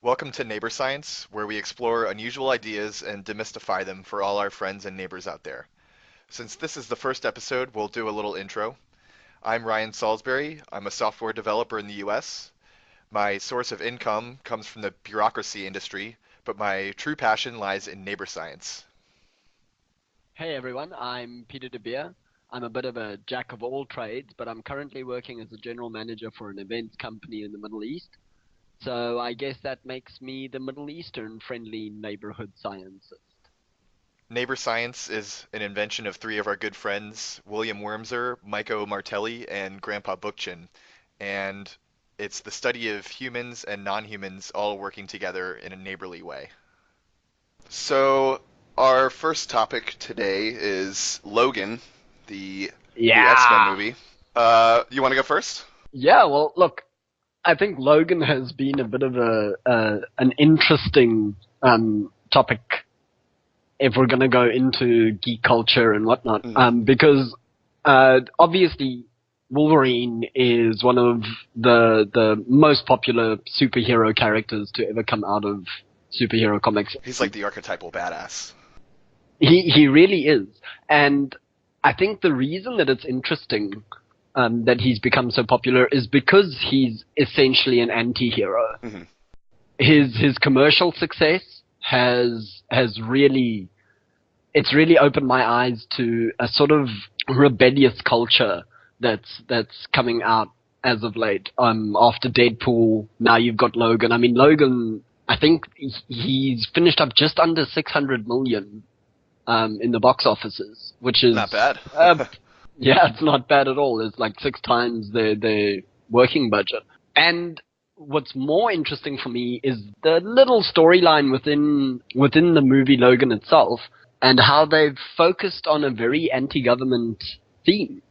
Welcome to Neighbor Science, where we explore unusual ideas and demystify them for all our friends and neighbors out there. Since this is the first episode, we'll do a little intro. I'm Ryan Salisbury. I'm a software developer in the US. My source of income comes from the bureaucracy industry, but my true passion lies in neighbor science. Hey everyone, I'm Peter De Beer. I'm a bit of a jack of all trades, but I'm currently working as a general manager for an events company in the Middle East. So I guess that makes me the Middle Eastern friendly neighborhood scientist. Neighbor science is an invention of three of our good friends, William Wormser, Maiko Martelli, and Grandpa Bookchin. And it's the study of humans and non-humans all working together in a neighborly way. So, our first topic today is Logan, the new X-Men Yeah. movie. You want to go first? Yeah, well, look, I think Logan has been a bit of an interesting topic if we're going to go into geek culture and whatnot, because obviously Wolverine is one of the most popular superhero characters to ever come out of superhero comics. He's like the archetypal badass. He really is, and I think the reason that it's interesting that he's become so popular is because he's essentially an anti-hero. Mm-hmm. His commercial success has really opened my eyes to a sort of rebellious culture that's coming out as of late. After Deadpool, now you've got Logan. I mean, Logan, I think he's finished up just under 600 million in the box offices, which is not bad. Yeah, it's not bad at all. It's like 6 times their working budget. And what's more interesting for me is the little storyline within the movie Logan itself, and how they've focused on a very anti-government theme.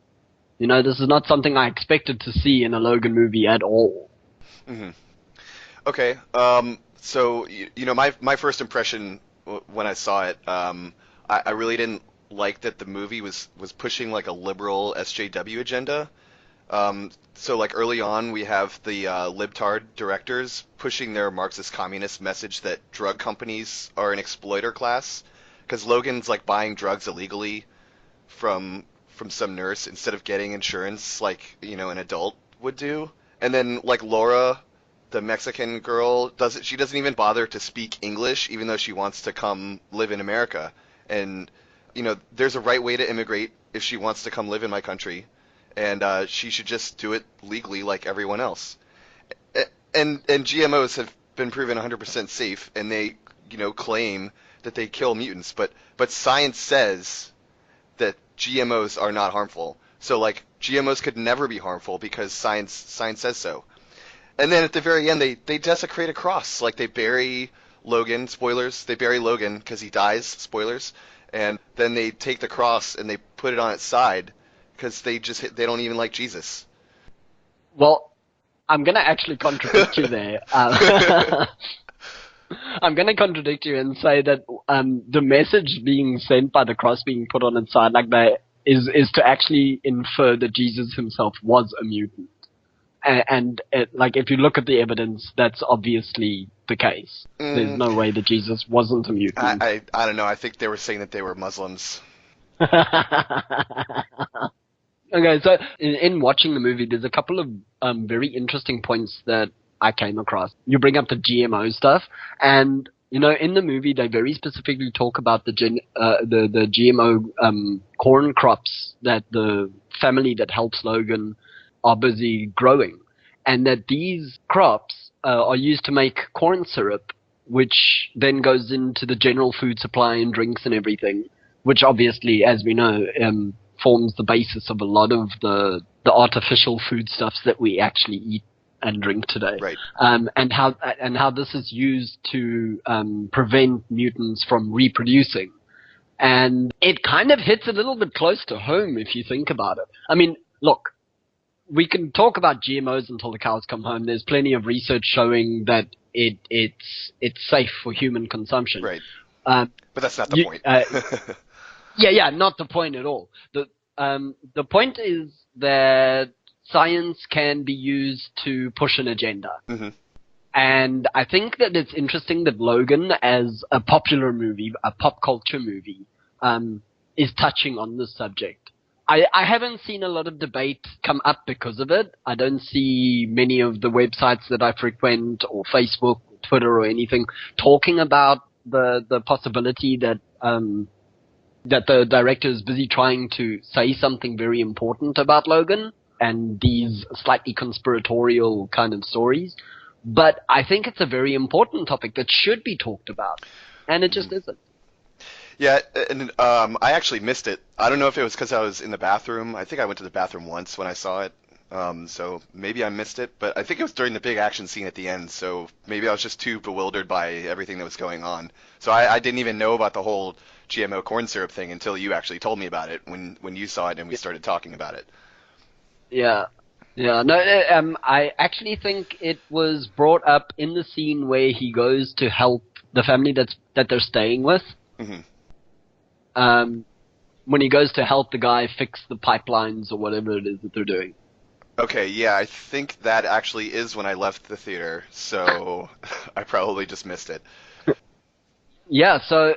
You know, this is not something I expected to see in a Logan movie at all. Mm-hmm. Okay, so my first impression when I saw it, I really didn't like that the movie was pushing like a liberal SJW agenda. So like early on, we have the libtard directors pushing their Marxist communist message that drug companies are an exploiter class, because Logan's like buying drugs illegally from some nurse instead of getting insurance like an adult would do. And then like Laura, the Mexican girl, she doesn't even bother to speak English even though she wants to come live in America. And there's a right way to immigrate if she wants to come live in my country, and she should just do it legally like everyone else. And GMOs have been proven 100% safe, and they claim that they kill mutants, but science says that GMOs are not harmful. So like GMOs could never be harmful because science says so. And then at the very end, they desecrate a cross. Like they bury Logan, spoilers, they bury Logan because he dies, spoilers, and then they take the cross and they put it on its side because they don't even like Jesus. Well, I'm going to actually contradict you there. I'm going to contradict you and say that the message being sent by the cross being put on its side like that is to actually infer that Jesus himself was a mutant. And like if you look at the evidence, that's obviously the case. There's no way that Jesus wasn't a mutant. I don't know. I think they were saying that they were Muslims. Okay, so in watching the movie, there's a couple of very interesting points that I came across. You bring up the GMO stuff, and in the movie they very specifically talk about the GMO corn crops that the family that helps Logan are busy growing, and that these crops are used to make corn syrup, which then goes into the general food supply and drinks and everything, which obviously, as we know, forms the basis of a lot of the artificial foodstuffs that we actually eat and drink today. Right. And how this is used to prevent mutants from reproducing. And it kind of hits a little bit close to home if you think about it. I mean, look, we can talk about GMOs until the cows come home. There's plenty of research showing that it's safe for human consumption. Right. But that's not the point. Yeah, not the point at all. The point is that science can be used to push an agenda. Mm-hmm. And I think that it's interesting that Logan, as a popular movie, a pop culture movie, is touching on this subject. I haven't seen a lot of debate come up because of it. I don't see many of the websites that I frequent, or Facebook, or Twitter, or anything, talking about the possibility that that the director is busy trying to say something very important about Logan and these slightly conspiratorial kind of stories. But I think it's a very important topic that should be talked about, and it Mhm. just isn't. Yeah, and I actually missed it. I don't know if it was because I was in the bathroom. I think I went to the bathroom once when I saw it. So maybe I missed it, but I think it was during the big action scene at the end. So maybe I was just too bewildered by everything that was going on. So I didn't even know about the whole GMO corn syrup thing until you actually told me about it when you saw it and we started talking about it. Yeah. Yeah, no, I actually think it was brought up in the scene where he goes to help the family that they're staying with. Hmm. Um, when he goes to help the guy fix the pipelines or whatever it is that they're doing. Okay, yeah, I think that actually is when I left the theater, so I probably just missed it. Yeah, so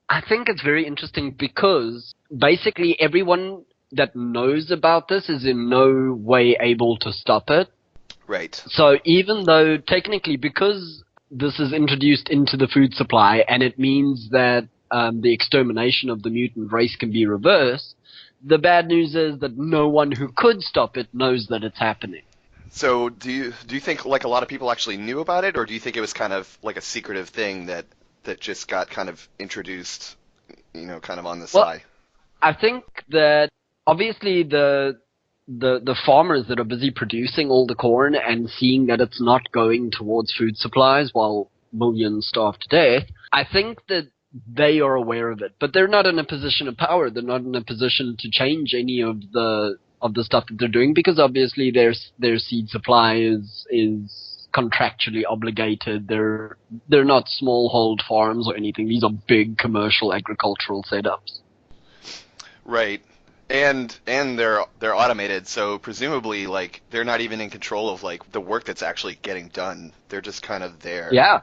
I think it's very interesting because basically everyone that knows about this is in no way able to stop it. Right. So even though technically, because this is introduced into the food supply and it means that the extermination of the mutant race can be reversed, the bad news is that no one who could stop it knows that it's happening. So do you think like a lot of people actually knew about it, or do you think it was kind of like a secretive thing that just got kind of introduced, kind of on the Well, sly? I think that obviously the farmers that are busy producing all the corn and seeing that it's not going towards food supplies while millions starve to death, I think that they are aware of it, but they're not in a position of power. They're not in a position to change any of the stuff that they're doing because obviously their seed supply is contractually obligated. They're not smallhold farms or anything. These are big commercial agricultural setups. Right. And they're automated, so presumably like they're not even in control of like the work that's actually getting done. They're just kind of there. Yeah,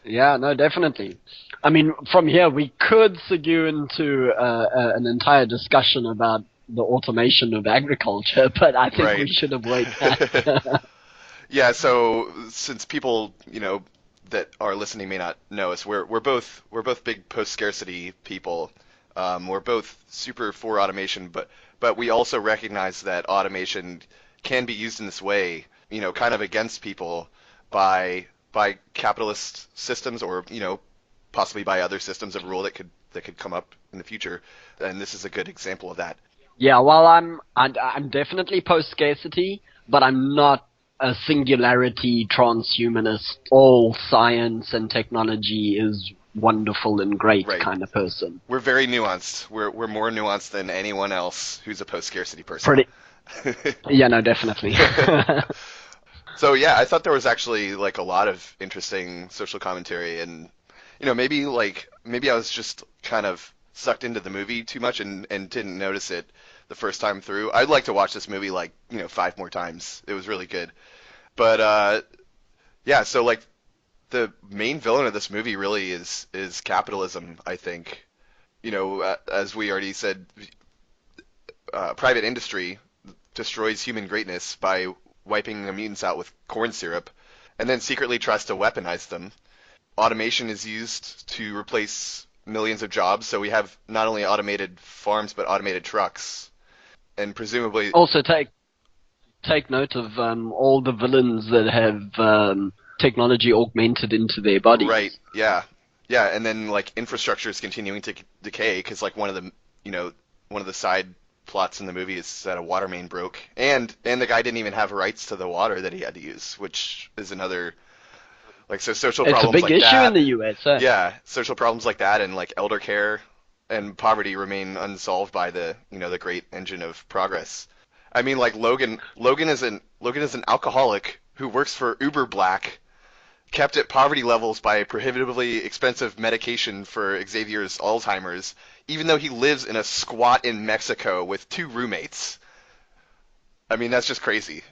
yeah, no, definitely. I mean, from here we could segue into an entire discussion about the automation of agriculture, but I think we Right. should avoid that. Yeah, so since people, that are listening may not know us, we're both big post-scarcity people. We're both super for automation, but we also recognize that automation can be used in this way, kind of against people by capitalist systems or, possibly by other systems of rule that could come up in the future. And this is a good example of that. Yeah, well, I'm definitely post scarcity, but I'm not a singularity transhumanist. All science and technology is wonderful and great Right. kind of person. We're very nuanced. We're more nuanced than anyone else who's a post-scarcity person. Pretty. Yeah, no, definitely. So yeah, I thought there was actually like a lot of interesting social commentary, and maybe I was just kind of sucked into the movie too much and didn't notice it the first time through. I'd like to watch this movie like, five more times. It was really good. But yeah, so like the main villain of this movie really is capitalism, I think. As we already said, private industry destroys human greatness by wiping the mutants out with corn syrup, and then secretly tries to weaponize them. Automation is used to replace millions of jobs, so we have not only automated farms but automated trucks, and presumably, Also, take note of all the villains that have technology augmented into their right, bodies. yeah, yeah, and then like infrastructure is continuing to decay because like one of the side plots in the movie is that a water main broke, and the guy didn't even have rights to the water that he had to use, which is another like so social It's a problems big like issue in that. the US. Yeah, social problems like that and like elder care and poverty remain unsolved by the great engine of progress. I mean, like Logan is an alcoholic who works for Uber Black, kept at poverty levels by prohibitively expensive medication for Xavier's Alzheimer's, even though he lives in a squat in Mexico with two roommates. I mean, that's just crazy.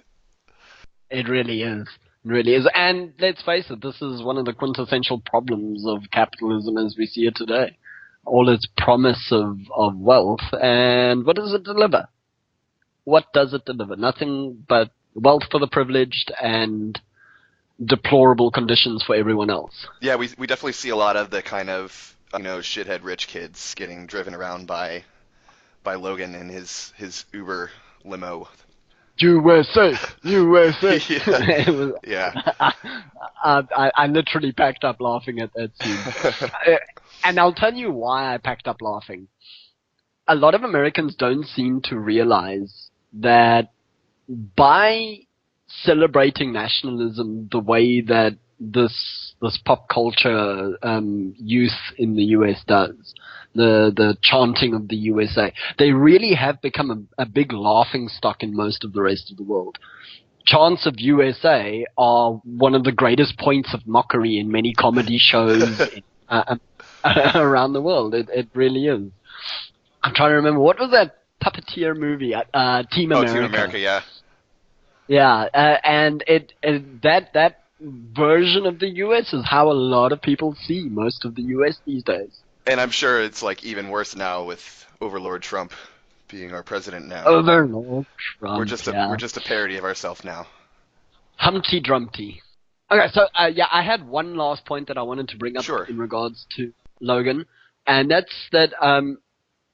It really is. really is. And let's face it, this is one of the quintessential problems of capitalism as we see it today. All its promise of wealth, and what does it deliver? What does it deliver? Nothing but wealth for the privileged and deplorable conditions for everyone else. Yeah, we definitely see a lot of the kind of shithead rich kids getting driven around by Logan in his Uber limo. USA, USA. Yeah, It was, yeah. I literally packed up laughing at that scene. Uh, and I'll tell you why I packed up laughing. A lot of Americans don't seem to realize that by celebrating nationalism the way that this pop culture youth in the US does, the chanting of the USA, they really have become a big laughing stock in most of the rest of the world. Chants of USA are one of the greatest points of mockery in many comedy shows around the world. It really is. I'm trying to remember, what was that puppeteer movie? Team Oh, Team America. America, yeah. Yeah, and that version of the U.S. is how a lot of people see most of the U.S. these days. And I'm sure it's like even worse now with Overlord Trump being our president now. Overlord We're Trump, just a we're yeah. just a parody of ourselves now. Humpty Dumpty. Okay, so yeah, I had one last point that I wanted to bring up Sure. in regards to Logan, and that's that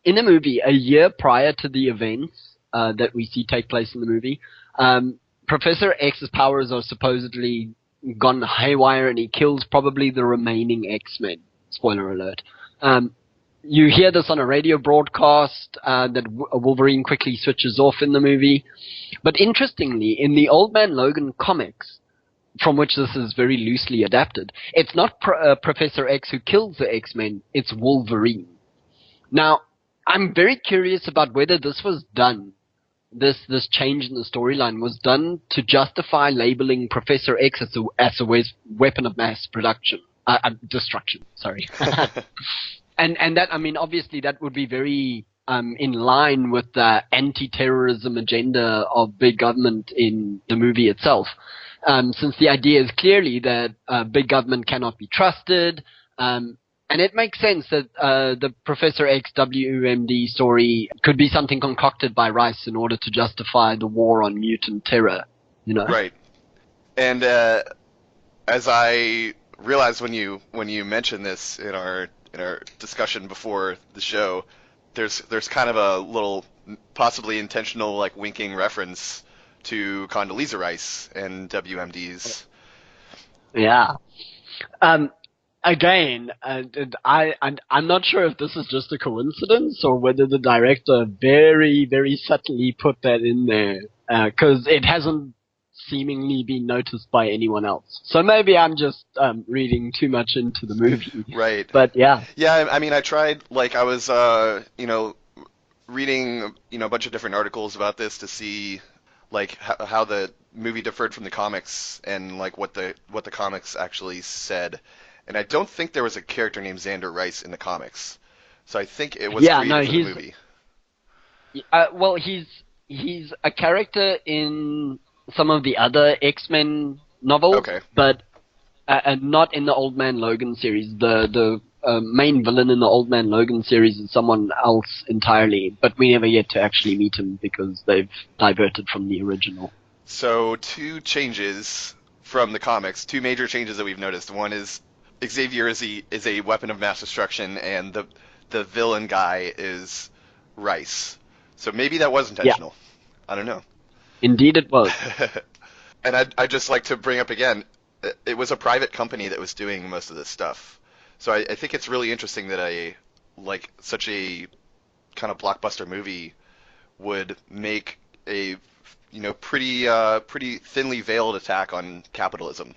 in the movie, a year prior to the events that we see take place in the movie, Professor X's powers are supposedly gone haywire, and he kills probably the remaining X-Men. Spoiler alert. You hear this on a radio broadcast that Wolverine quickly switches off in the movie. But interestingly, in the Old Man Logan comics, from which this is very loosely adapted, it's not Professor X who kills the X-Men, it's Wolverine. Now, I'm very curious about whether this was done, this change in the storyline was done to justify labeling Professor X as a weapon of mass destruction. Sorry. And that, I mean, obviously that would be very in line with the anti-terrorism agenda of big government in the movie itself. Since the idea is clearly that big government cannot be trusted, and it makes sense that the Professor X WMD story could be something concocted by Rice in order to justify the war on mutant terror, you know? Right. And as I realized when you mentioned this in our discussion before the show, there's kind of a little possibly intentional like winking reference to Condoleezza Rice and WMDs. Yeah. Um, Again, I'm not sure if this is just a coincidence or whether the director very, very subtly put that in there, because it hasn't seemingly been noticed by anyone else. So maybe I'm just reading too much into the movie. Right. But yeah. Yeah, I mean, I tried, like, I was, reading, a bunch of different articles about this to see, like, how the movie differed from the comics and, like, what the comics actually said. And I don't think there was a character named Xander Rice in the comics. So I think it was Yeah, no, created for the movie. well, he's a character in some of the other X-Men novels, Okay. but not in the Old Man Logan series. The main villain in the Old Man Logan series is someone else entirely, but we never get to actually meet him because they've diverted from the original. So two changes from the comics, two major changes that we've noticed. One is Xavier is a weapon of mass destruction, and the villain guy is Rice. So maybe that was Yeah, intentional. I don't know. indeed it was. And I'd just like to bring up again, it was a private company that was doing most of this stuff. So I think it's really interesting that such a kind of blockbuster movie would make a pretty thinly veiled attack on capitalism.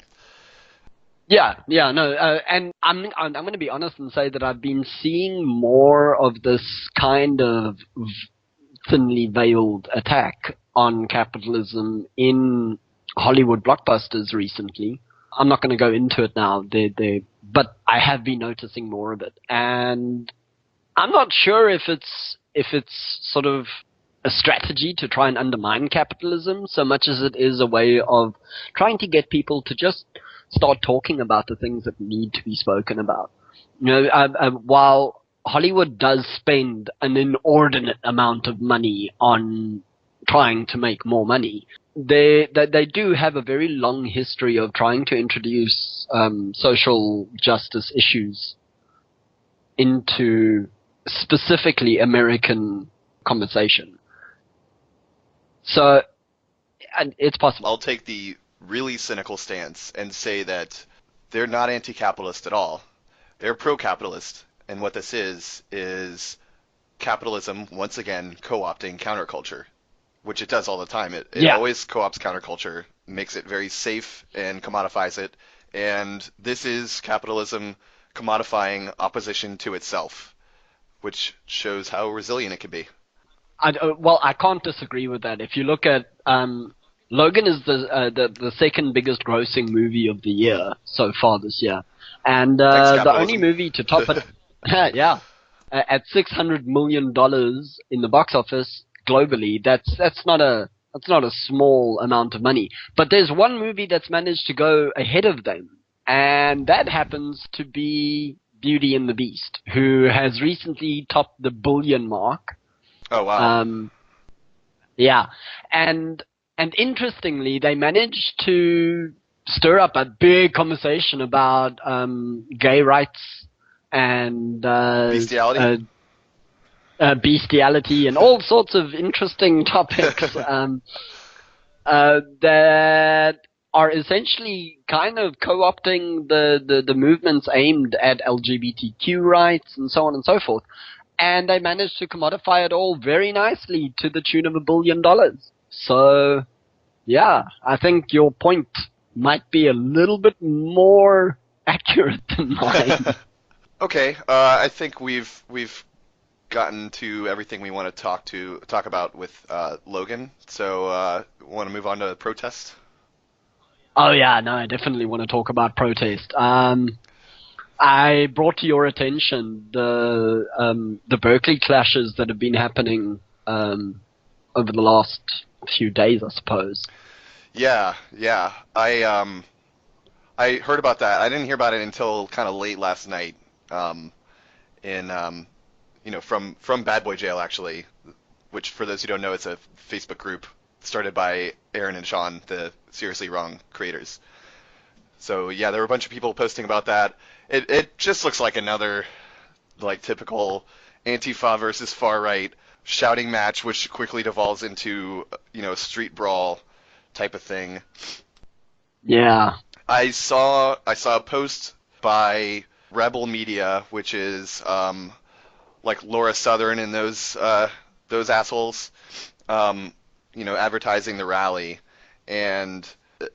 Yeah, no, and I'm going to be honest and say that I've been seeing more of this kind of thinly veiled attack on capitalism in Hollywood blockbusters recently. I'm not going to go into it now, but I have been noticing more of it, and I'm not sure if it's sort of a strategy to try and undermine capitalism so much as it is a way of trying to get people to just start talking about the things that need to be spoken about. While Hollywood does spend an inordinate amount of money on trying to make more money, they do have a very long history of trying to introduce social justice issues into specifically American conversation. So, and it's possible. I'll take the really cynical stance and say that they're not anti-capitalist at all. They're pro-capitalist, and what this is capitalism once again co-opting counterculture, which it does all the time. It Yeah, always co-opts counterculture, makes it very safe and commodifies it, and this is capitalism commodifying opposition to itself, which shows how resilient it can be. well, I can't disagree with that. If you look at Logan is the second biggest grossing movie of the year so far this year, and Thanks, the only capitalism. movie to top it, yeah, at $600 million in the box office globally. That's not a small amount of money. But there's one movie that's managed to go ahead of them, and that happens to be Beauty and the Beast, who has recently topped the billion mark. Oh wow. Um, yeah, and interestingly, they managed to stir up a big conversation about gay rights and Bestiality? bestiality and all sorts of interesting topics that are essentially kind of co-opting the movements aimed at LGBTQ rights and so on and so forth. And they managed to commodify it all very nicely to the tune of $1 billion. So, yeah, I think your point might be a little bit more accurate than mine. Okay, I think we've gotten to everything we want to talk about with Logan. So, want to move on to protest? Oh yeah, no, I definitely want to talk about protest. I brought to your attention the Berkeley clashes that have been happening over the last few days, I suppose. Yeah, yeah. I heard about that. I didn't hear about it until kind of late last night. Um, in from Bad Boy Jail actually, which for those who don't know, it's a Facebook group started by Aaron and Sean, the Seriously Wrong creators. So yeah, there were a bunch of people posting about that. It just looks like another like typical Antifa versus far right shouting match, which quickly devolves into a street brawl type of thing. Yeah, I saw a post by Rebel Media, which is like Laura Southern and those assholes, advertising the rally, and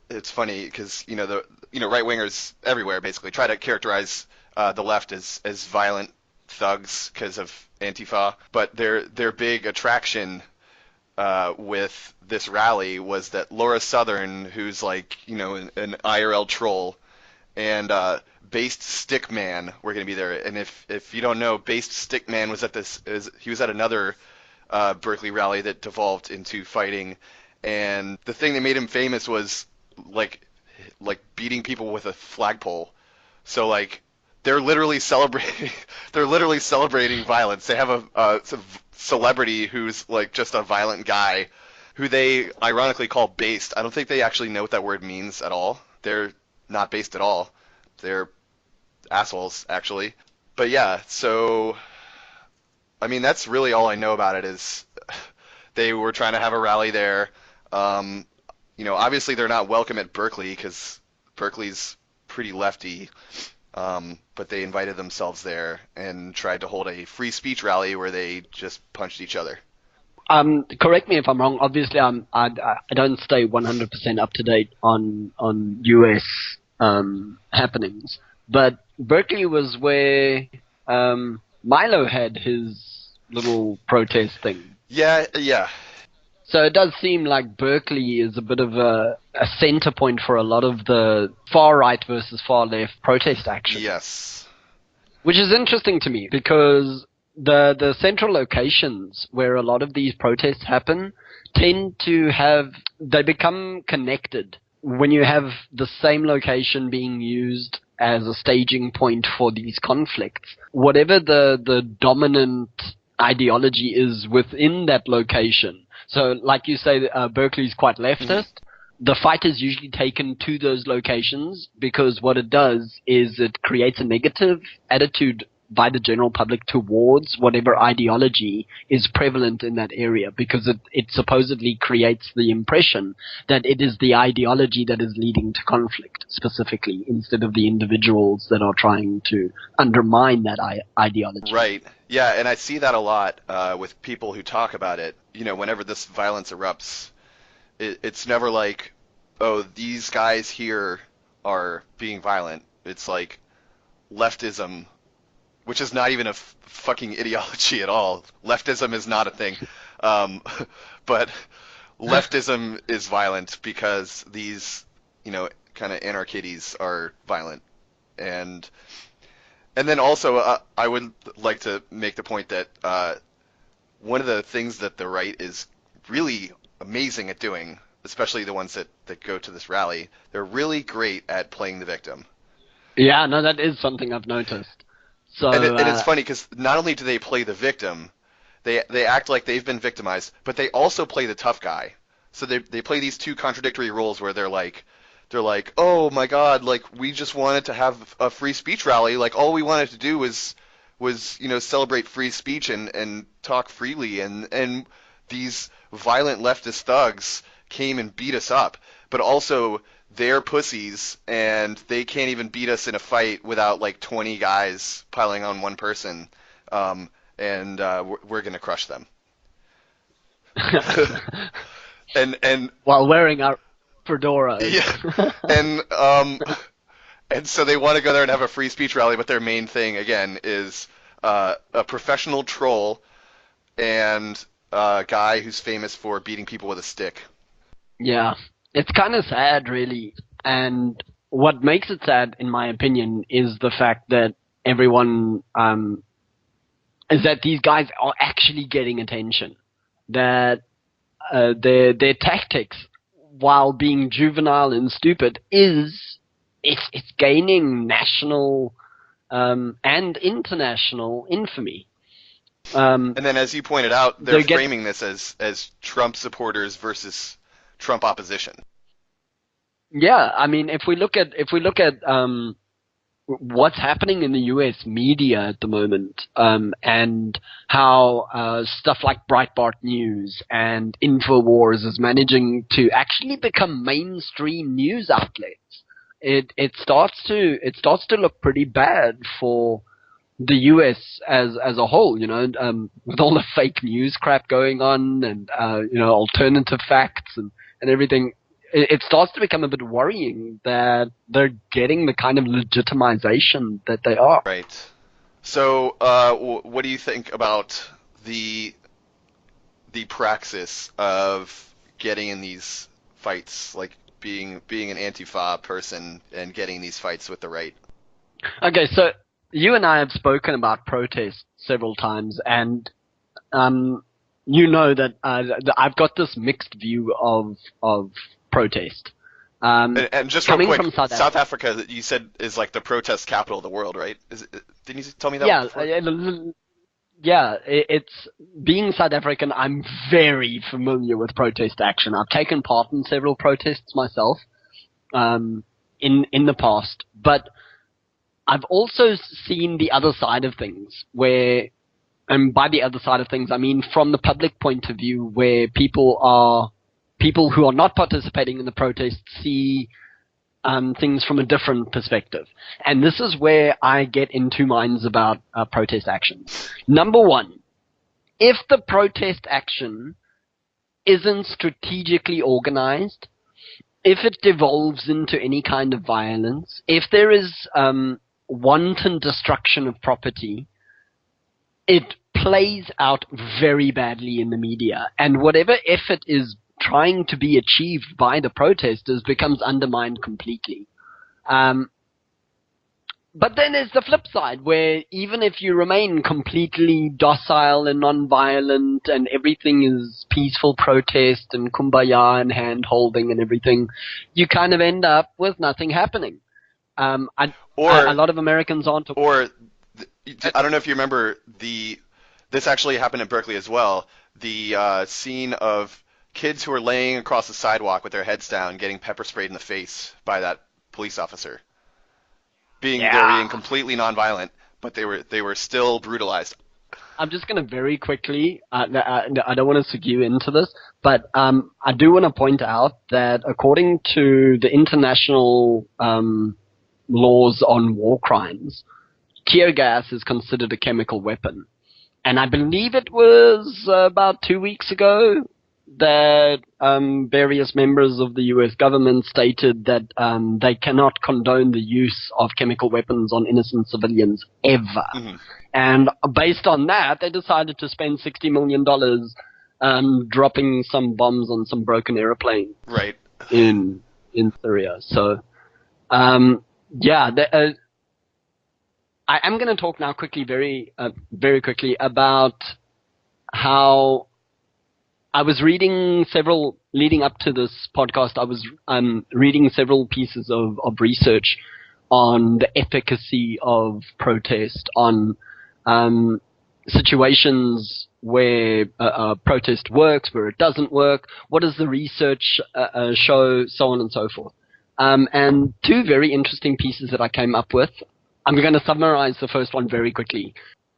it's funny because the right wingers everywhere basically try to characterize the left as violent thugs because of Antifa, but their big attraction with this rally was that Laura Southern, who's like an IRL troll, and Based Stickman were going to be there. And if you don't know, Based Stickman he was at another Berkeley rally that devolved into fighting, and the thing that made him famous was like beating people with a flagpole. So like they're literally celebrating they're literally celebrating violence. They have a celebrity who's like just a violent guy who they ironically call based. I don't think they actually know what that word means at all. They're not based at all. They're assholes actually. But yeah, so I mean that's really all I know about it is they were trying to have a rally there. Obviously they're not welcome at Berkeley because Berkeley's pretty lefty. But they invited themselves there and tried to hold a free speech rally where they just punched each other. correct me if I'm wrong. Obviously, I don't stay 100% up to date on US happenings, but Berkeley was where Milo had his little protest thing. Yeah, yeah, So it does seem like Berkeley is a bit of a center point for a lot of the far right versus far left protest action. yes. Which is interesting to me because the central locations where a lot of these protests happen tend to have they become connected when you have the same location being used as a staging point for these conflicts. Whatever the dominant ideology is within that location. So, like you say, Berkeley's quite Hmm. leftist. The fight is usually taken to those locations because what it does is it creates a negative attitude by the general public towards whatever ideology is prevalent in that area, because it supposedly creates the impression that it is the ideology that is leading to conflict specifically, instead of the individuals that are trying to undermine that ideology. Right. Yeah, and I see that a lot with people who talk about it. Whenever this violence erupts, it's never like, oh, these guys here are being violent. It's like leftism, which is not even a fucking ideology at all. Leftism is not a thing. Um, but leftism is violent because these, kind of anarchides are violent. And and then also, I would like to make the point that one of the things that the right is really amazing at doing, especially the ones that go to this rally, they're really great at playing the victim. Yeah, no, that is something I've noticed. So, And it's funny because not only do they play the victim, they act like they've been victimized, but they also play the tough guy. So they play these two contradictory roles where they're like, oh my God, like we just wanted to have a free speech rally, like all we wanted to do was celebrate free speech and talk freely, and these violent leftist thugs came and beat us up, but also they're pussies and they can't even beat us in a fight without like 20 guys piling on one person. And we're gonna crush them. And while wearing our fedoras. yeah, and and so they want to go there and have a free speech rally, but their main thing again is a professional troll and a guy who's famous for beating people with a stick. Yeah, it's kind of sad, really. And what makes it sad, in my opinion, is the fact that everyone is that these guys are actually getting attention. That their tactics, while being juvenile and stupid, it's gaining national and international infamy. Um, And then, as you pointed out, they're they get framing this as Trump supporters versus Trump opposition. Yeah, I mean, if we look at what's happening in the U.S. media at the moment, and how stuff like Breitbart News and Infowars is managing to actually become mainstream news outlets, it starts to look pretty bad for the U.S. as a whole. With all the fake news crap going on, and alternative facts and everything. It starts to become a bit worrying that they're getting the kind of legitimization that they are. Right. So, what do you think about the the praxis of getting in these fights, like being an Antifa person and getting these fights with the right? Okay, so you and I have spoken about protests several times, and um, you know that I've got this mixed view of protest. And just real Coming quick, from South South Africa. Africa, you said is like the protest capital of the world, right? Didn't you tell me that Yeah, before? yeah, it's being South African. I'm very familiar with protest action. I've taken part in several protests myself in the past, but I've also seen the other side of things, where, and by the other side of things, I mean from the public point of view, where people who are not participating in the protests see things from a different perspective. And this is where I get in two minds about protest actions. Number one, if the protest action isn't strategically organized, if it devolves into any kind of violence, if there is wanton destruction of property, it plays out very badly in the media. And whatever effort is trying to be achieved by the protesters becomes undermined completely. Um, But then there's the flip side, where even if you remain completely docile and non-violent and everything is peaceful protest and kumbaya and hand-holding and everything, you kind of end up with nothing happening. A Or lot of Americans aren't. or I don't know if you remember this actually happened in Berkeley as well. The scene of kids who were laying across the sidewalk with their heads down, getting pepper sprayed in the face by that police officer. They were being Yeah. completely nonviolent, but they were still brutalized. I'm just going to very quickly, I don't want to skew into this, but I do want to point out that according to the international laws on war crimes, tear gas is considered a chemical weapon. And I believe it was about 2 weeks ago that various members of the US government stated that they cannot condone the use of chemical weapons on innocent civilians ever. Hmm. And based on that, they decided to spend $60 million dropping some bombs on some broken airplanes Right. in Syria. So, um, yeah, I am going to talk now quickly, very quickly, about how I was reading leading up to this podcast, I was reading several pieces of research on the efficacy of protest, on situations where protest works, where it doesn't work, what does the research show, so on and so forth. And two very interesting pieces that I came up with. I'm going to summarize the first one very quickly.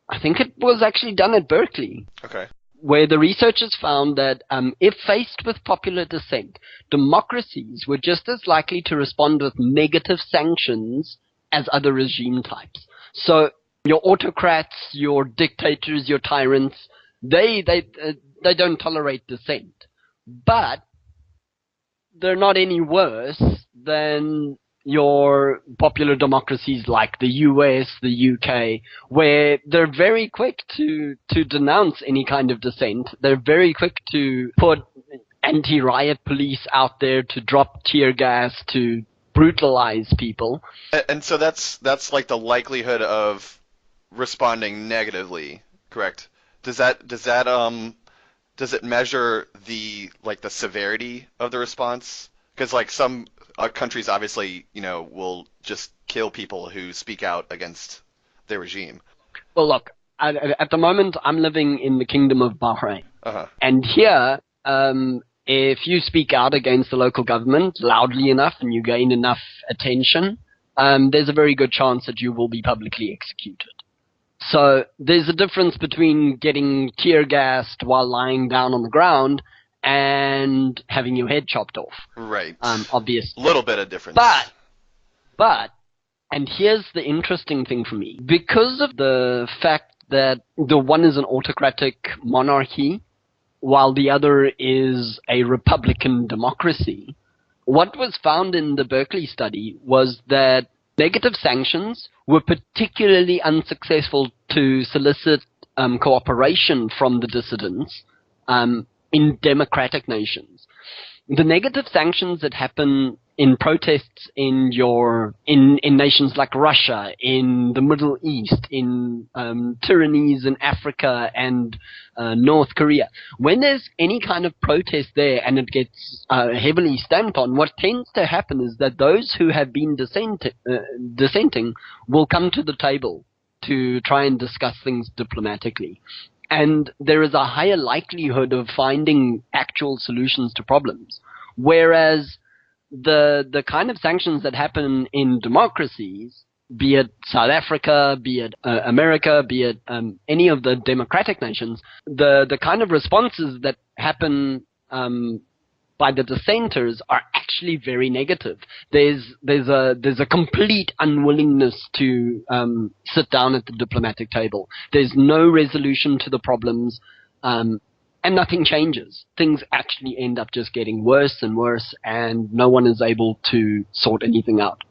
I think it was actually done at Berkeley, Okay. where the researchers found that if faced with popular dissent, democracies were just as likely to respond with negative sanctions as other regime types. So your autocrats, your dictators, your tyrants, they don't tolerate dissent, but they're not any worse than your popular democracies like the US, the UK, where they're very quick to denounce any kind of dissent. They're very quick to put anti-riot police out there, to drop tear gas, to brutalize people. And so that's like the likelihood of responding negatively, correct? Does it measure the severity of the response? Because like some countries obviously, will just kill people who speak out against their regime. Well, look, at the moment, I'm living in the Kingdom of Bahrain. Uh-huh. And here, if you speak out against the local government loudly enough and you gain enough attention, there's a very good chance that you will be publicly executed. So there's a difference between getting tear gassed while lying down on the ground and having your head chopped off. Right. Obviously. Little bit of difference. But, and here's the interesting thing for me. Because of the fact that the one is an autocratic monarchy, while the other is a republican democracy, what was found in the Berkeley study was that negative sanctions were particularly unsuccessful to solicit cooperation from the dissidents in democratic nations. The negative sanctions that happen in protests in nations like Russia, in the Middle East, in tyrannies in Africa and North Korea, when there's any kind of protest there and it gets heavily stamped on, what tends to happen is that those who have been dissenting will come to the table to try and discuss things diplomatically. And there is a higher likelihood of finding actual solutions to problems. Whereas the kind of sanctions that happen in democracies, be it South Africa, be it America, be it any of the democratic nations, the kind of responses that happen by the dissenters are actually very negative. There's a complete unwillingness to sit down at the diplomatic table. There's no resolution to the problems, and nothing changes. Things actually end up just getting worse and worse, and no one is able to sort anything out.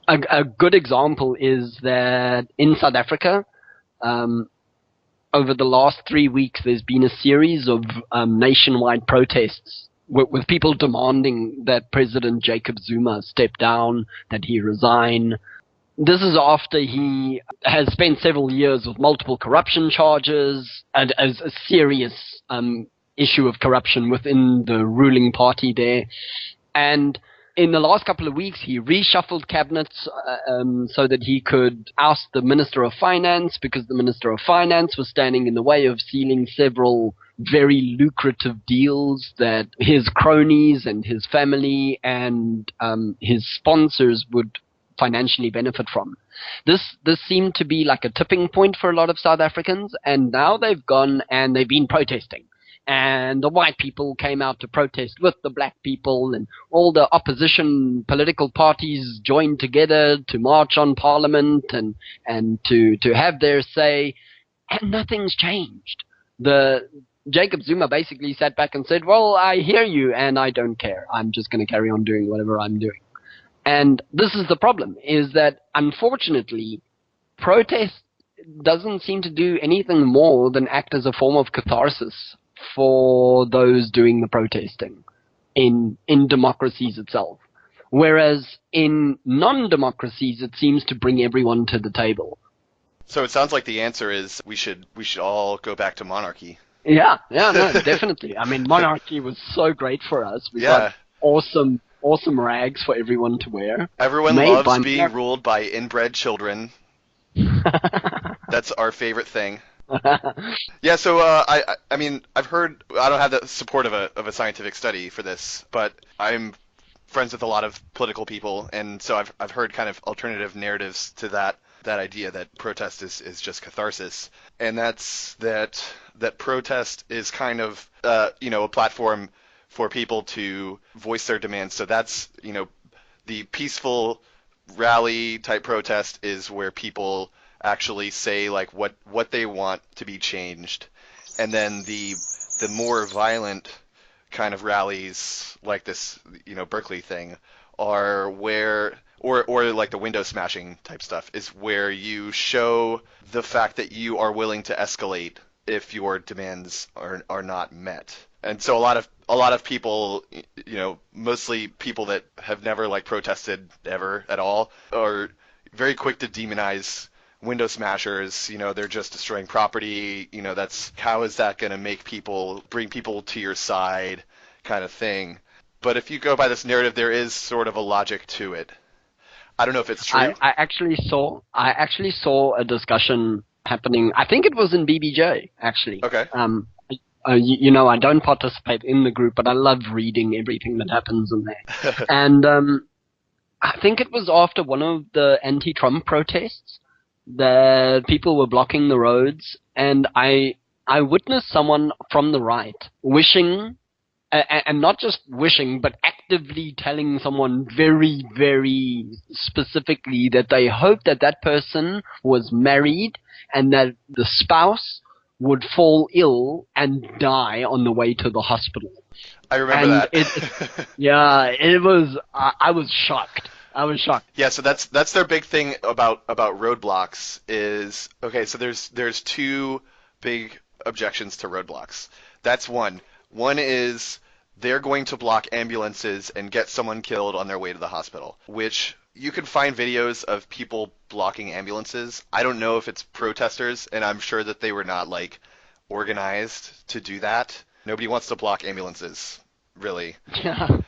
A good example is that in South Africa, over the last 3 weeks, there's been a series of nationwide protests with people demanding that President Jacob Zuma step down, that he resign. This is after he has spent several years with multiple corruption charges and as a serious issue of corruption within the ruling party there. And in the last couple of weeks, he reshuffled cabinets so that he could oust the Minister of Finance because the Minister of Finance was standing in the way of sealing several very lucrative deals that his cronies and his family and his sponsors would financially benefit from. This seemed to be like a tipping point for a lot of South Africans, and now they've gone and they've been protesting. And the white people came out to protest with the black people, and all the opposition political parties joined together to march on Parliament and to have their say, and nothing's changed. The Jacob Zuma basically sat back and said, "Well, I hear you, and I don't care. I'm just going to carry on doing whatever I'm doing." And this is the problem, is that unfortunately, protest doesn't seem to do anything more than act as a form of catharsis for those doing the protesting in democracies itself. Whereas in non-democracies, it seems to bring everyone to the table. So it sounds like the answer is we should all go back to monarchy. Yeah, yeah, no, definitely. I mean, monarchy was so great for us. We got Yeah. awesome rags for everyone to wear, Everyone made loves by being ruled by inbred children. That's our favorite thing. Yeah, so I mean I've heard I don't have the support of a scientific study for this, but I'm friends with a lot of political people, and so I've heard kind of alternative narratives to that idea that protest is just catharsis, and that protest is kind of a platform for people to voice their demands. So that's the peaceful rally type protest is where people actually say like what they want to be changed, and then the more violent kind of rallies like this Berkeley thing are where or like the window smashing type stuff is where you show the fact that you are willing to escalate if your demands are not met. And so a lot of people, mostly people that have never like protested ever at all, are very quick to demonize window smashers. They're just destroying property. That's how is that going to make people bring people to your side, kind of thing. But if you go by this narrative, there is sort of a logic to it. I don't know if it's true. I actually saw a discussion happening. I think it was in BBJ actually. Okay. I don't participate in the group, but I love reading everything that happens in there. And I think it was after one of the anti-Trump protests that people were blocking the roads, and I witnessed someone from the right wishing, and not just wishing, but actively telling someone very, very specifically that they hope that that person was married and that the spouse would fall ill and die on the way to the hospital. I remember And that. yeah, it was, I was shocked. I was shocked. Yeah, so that's their big thing about roadblocks is okay, so there's two big objections to roadblocks. That's one. One is they're going to block ambulances and get someone killed on their way to the hospital, which you can find videos of people blocking ambulances. I don't know if it's protesters, and I'm sure that they were not like organized to do that. Nobody wants to block ambulances, really. Yeah.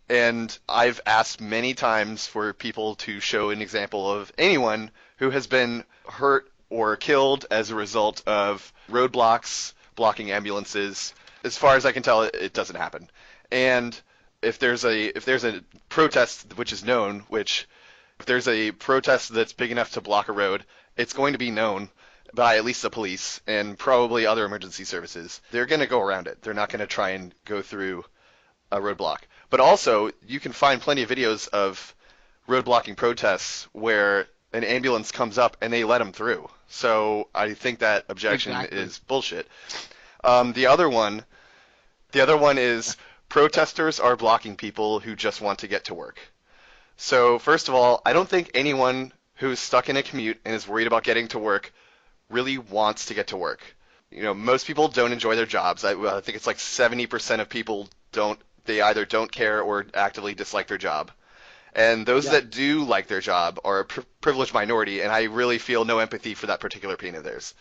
And I've asked many times for people to show an example of anyone who has been hurt or killed as a result of roadblocks, blocking ambulances. As far as I can tell, it doesn't happen. And if there's a protest which is known, which if there's a protest that's big enough to block a road, it's going to be known by at least the police and probably other emergency services. They're going to go around it. They're not going to try and go through a roadblock. But also, you can find plenty of videos of roadblocking protests where an ambulance comes up and they let them through. So I think that objection Exactly. is bullshit. The other one, is protesters are blocking people who just want to get to work. So first of all, I don't think anyone who's stuck in a commute and is worried about getting to work really wants to get to work. Most people don't enjoy their jobs. I think it's like 70% of people don't. They either don't care or actively dislike their job. And those Yeah. that do like their job are a privileged minority, and I really feel no empathy for that particular pain of theirs.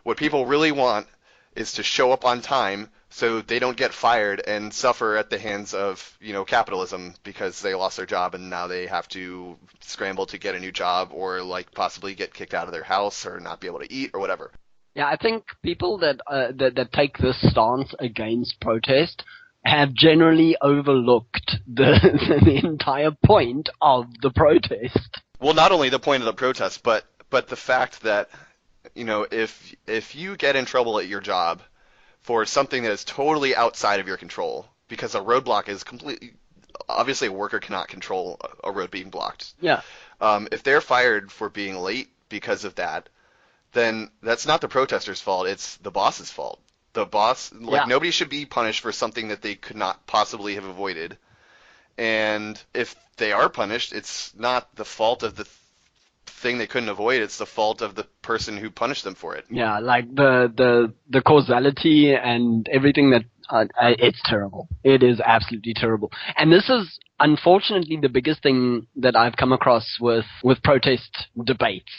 What people really want is to show up on time so they don't get fired and suffer at the hands of, capitalism because they lost their job and now they have to scramble to get a new job or like possibly get kicked out of their house or not be able to eat or whatever. Yeah, I think people that take this stance against protest have generally overlooked the the entire point of the protest. Well, not only the point of the protest, but the fact that, if you get in trouble at your job for something that is totally outside of your control, because a roadblock is completely obviously a worker cannot control a road being blocked. Yeah, If they're fired for being late because of that, then that's not the protester's fault. It's the boss's fault. The boss, like yeah, nobody should be punished for something that they could not possibly have avoided. And if they are punished, it's not the fault of the thing they couldn't avoid. It's the fault of the person who punished them for it. yeah. Like the causality and everything that it's terrible. It is absolutely terrible. And this is unfortunately the biggest thing that I've come across with protest debates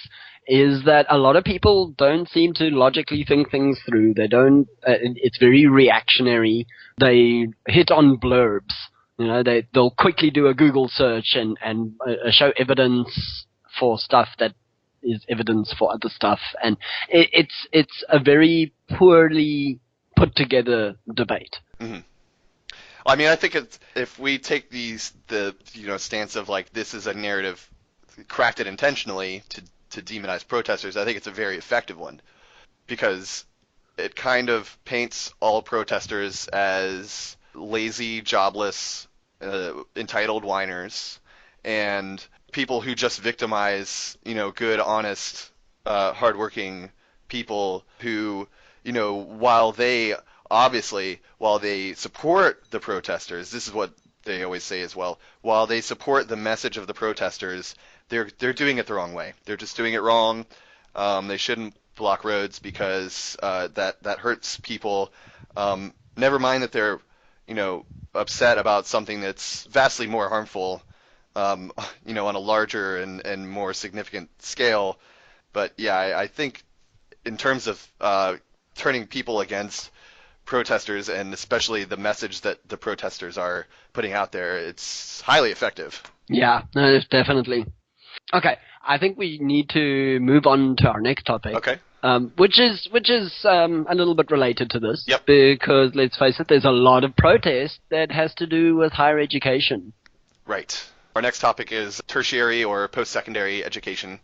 is that a lot of people don't seem to logically think things through. They don't. It's very reactionary. They hit on blurbs. They'll quickly do a Google search and show evidence for stuff that is evidence for other stuff, and it's a very poorly put together debate. Mm-hmm. I mean, I think if we take the stance of like this is a narrative crafted intentionally to demonize protesters, I think it's a very effective one because it kind of paints all protesters as lazy, jobless, entitled whiners, and people who just victimize, good, honest, hardworking people who, while they support the protesters, this is what they always say as well. While they support the message of the protesters, they're doing it the wrong way. They're just doing it wrong. They shouldn't block roads because that hurts people. Never mind that they're upset about something that's vastly more harmful, on a larger and more significant scale. But yeah, I think in terms of turning people against protesters and especially the message that the protesters are putting out there, it's highly effective. Yeah, no, definitely. Okay, I think we need to move on to our next topic, Okay. which is a little bit related to this, Yep. because let's face it, there's a lot of protest that has to do with higher education. Right. Our next topic is tertiary or post-secondary education.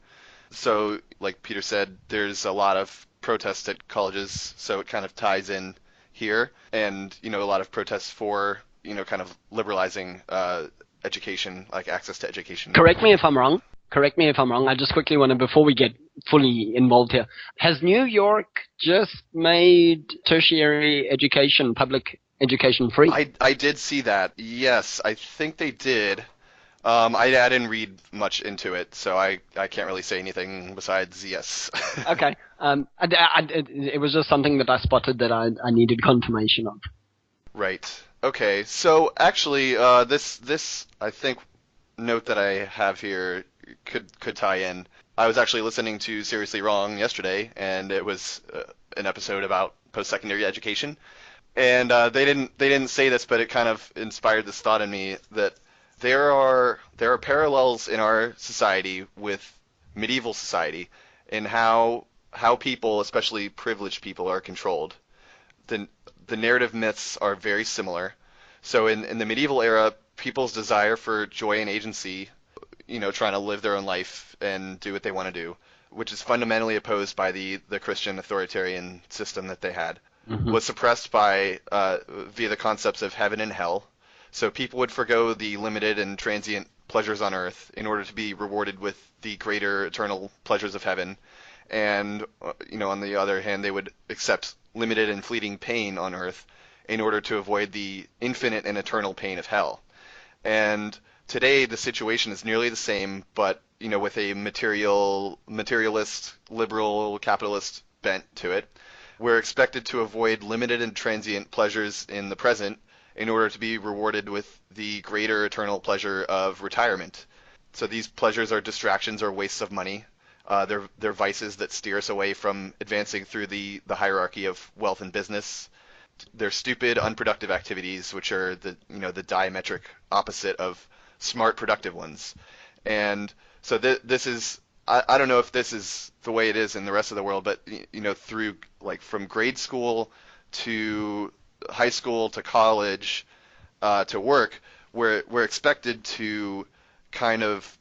So, like Peter said, there's a lot of protests at colleges, so it kind of ties in here, and a lot of protests for kind of liberalizing education, like access to education. Correct me if I'm wrong. Correct me if I'm wrong. I just quickly want to, before we get fully involved here, has New York just made tertiary education, public education free? I did see that. Yes, I think they did. I didn't read much into it, so I can't really say anything besides yes. Okay. It was just something that I spotted that I needed confirmation of. Right. Okay. So actually, this I think note that I have here could tie in. I was actually listening to Seriously Wrong yesterday, and it was an episode about post-secondary education. And they didn't say this, but it kind of inspired this thought in me that there are parallels in our society with medieval society in how people, especially privileged people, are controlled. The the narrative myths are very similar. So in the medieval era, people's desire for joy and agency, trying to live their own life and do what they want to do, which is fundamentally opposed by the Christian authoritarian system that they had, Mm-hmm. was suppressed by via the concepts of heaven and hell. So people would forgo the limited and transient pleasures on earth in order to be rewarded with the greater eternal pleasures of heaven. And on the other hand, they would accept limited and fleeting pain on earth in order to avoid the infinite and eternal pain of hell. And today the situation is nearly the same, but with a materialist, liberal, capitalist bent to it. We're expected to avoid limited and transient pleasures in the present in order to be rewarded with the greater eternal pleasure of retirement. So these pleasures are distractions or wastes of money. They're vices that steer us away from advancing through the hierarchy of wealth and business. They're stupid, unproductive activities, which are the diametric opposite of smart, productive ones. And so this is I don't know if this is the way it is in the rest of the world, but through like from grade school to high school to college to work, we're expected to kind of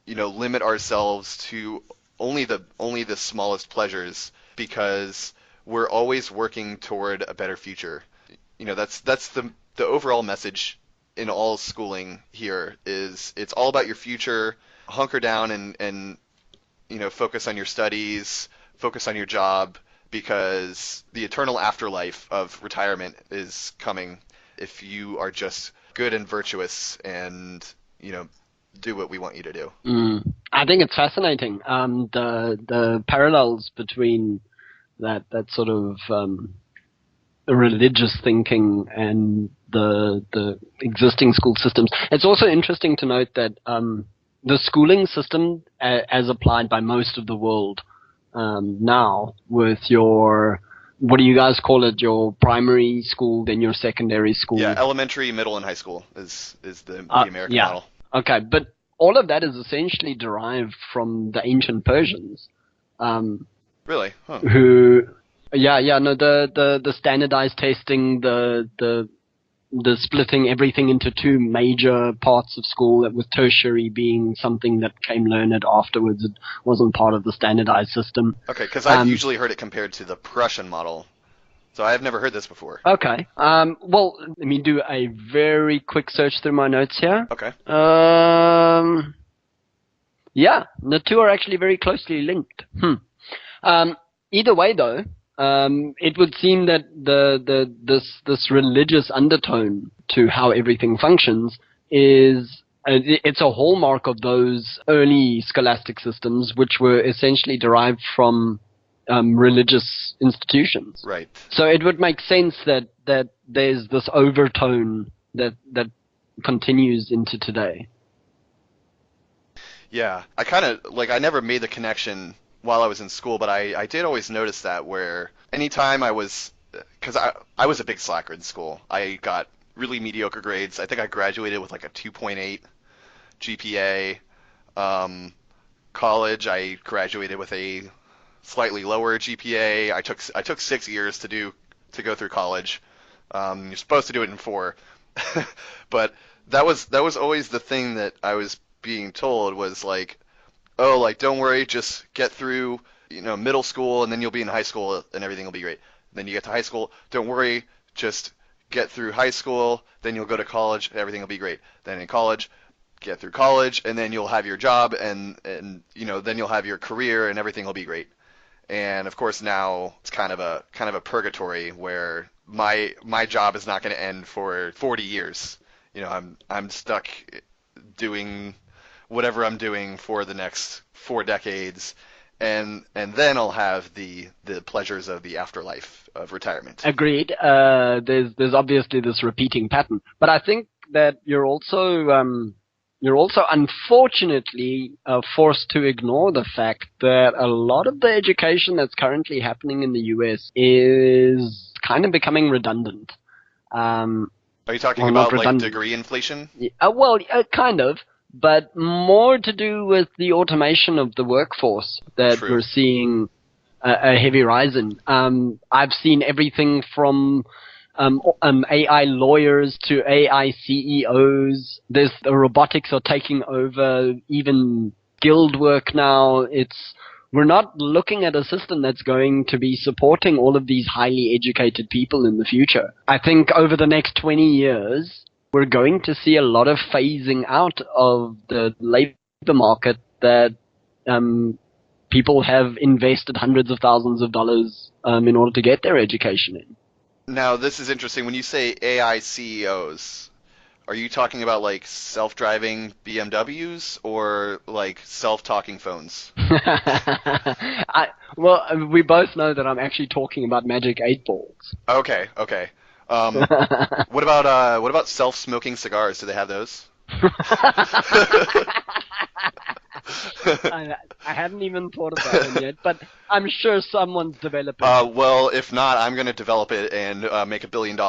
limit ourselves to only the smallest pleasures because we're always working toward a better future. That's the overall message in all schooling here is it's all about your future. Hunker down and focus on your studies, focus on your job because the eternal afterlife of retirement is coming if you are just good and virtuous and do what we want you to do. I think it's fascinating. The parallels between that sort of religious thinking and the existing school systems. It's also interesting to note that the schooling system, as applied by most of the world now, with your what do you guys call it? Your primary school, then your secondary school. Yeah, elementary, middle, and high school is the American yeah. model. Okay, but all of that is essentially derived from the ancient Persians. Really? Huh. No, the standardized testing, the splitting everything into two major parts of school, with tertiary being something that came learned afterwards. It wasn't part of the standardized system. Okay, because I've usually heard it compared to the Prussian model, so I've never heard this before. Okay. Well, let me do a very quick search through my notes here. Okay. Yeah, the two are actually very closely linked. Either way, though, it would seem that this religious undertone to how everything functions is it's a hallmark of those early scholastic systems, which were essentially derived from religious institutions. Right. So it would make sense that there's this overtone that continues into today. Yeah, I kind of I never made the connection while I was in school, but I did always notice that where anytime because I was a big slacker in school. I got really mediocre grades. I think I graduated with like a 2.8 GPA. College, I graduated with a slightly lower GPA. I took 6 years to go through college. You're supposed to do it in 4, but that was always the thing that I was being told was like, oh, like don't worry, just get through middle school and then you'll be in high school and everything will be great. And then you get to high school, don't worry, just get through high school, then you'll go to college, and everything will be great. Then in college, get through college, and then you'll have your job, and then you'll have your career, and everything will be great. And of course now it's kind of a purgatory where my job is not going to end for 40 years. I'm stuck doing whatever I'm doing for the next 4 decades, and then I'll have the pleasures of the afterlife of retirement. Agreed. There's obviously this repeating pattern, but I think that you're also unfortunately forced to ignore the fact that a lot of the education that's currently happening in the US is kind of becoming redundant. Are you talking about like degree inflation? Well, kind of, but more to do with the automation of the workforce that True. we're seeing a heavy rise in. I've seen everything from AI lawyers to AI CEOs. The robotics are taking over even guild work now. We're not looking at a system that's going to be supporting all of these highly educated people in the future. I think over the next 20 years, we're going to see a lot of phasing out of the labor market that people have invested hundreds of thousands of dollars in order to get their education in. Now, this is interesting. When you say AI CEOs, are you talking about like self-driving BMWs or like self-talking phones? Well, we both know that I'm actually talking about Magic 8 balls. Okay. What about self-smoking cigars? Do they have those? I, I hadn't even thought of that one yet, but I'm sure someone's developing it. Well, if not, I'm going to develop it and make $1 billion,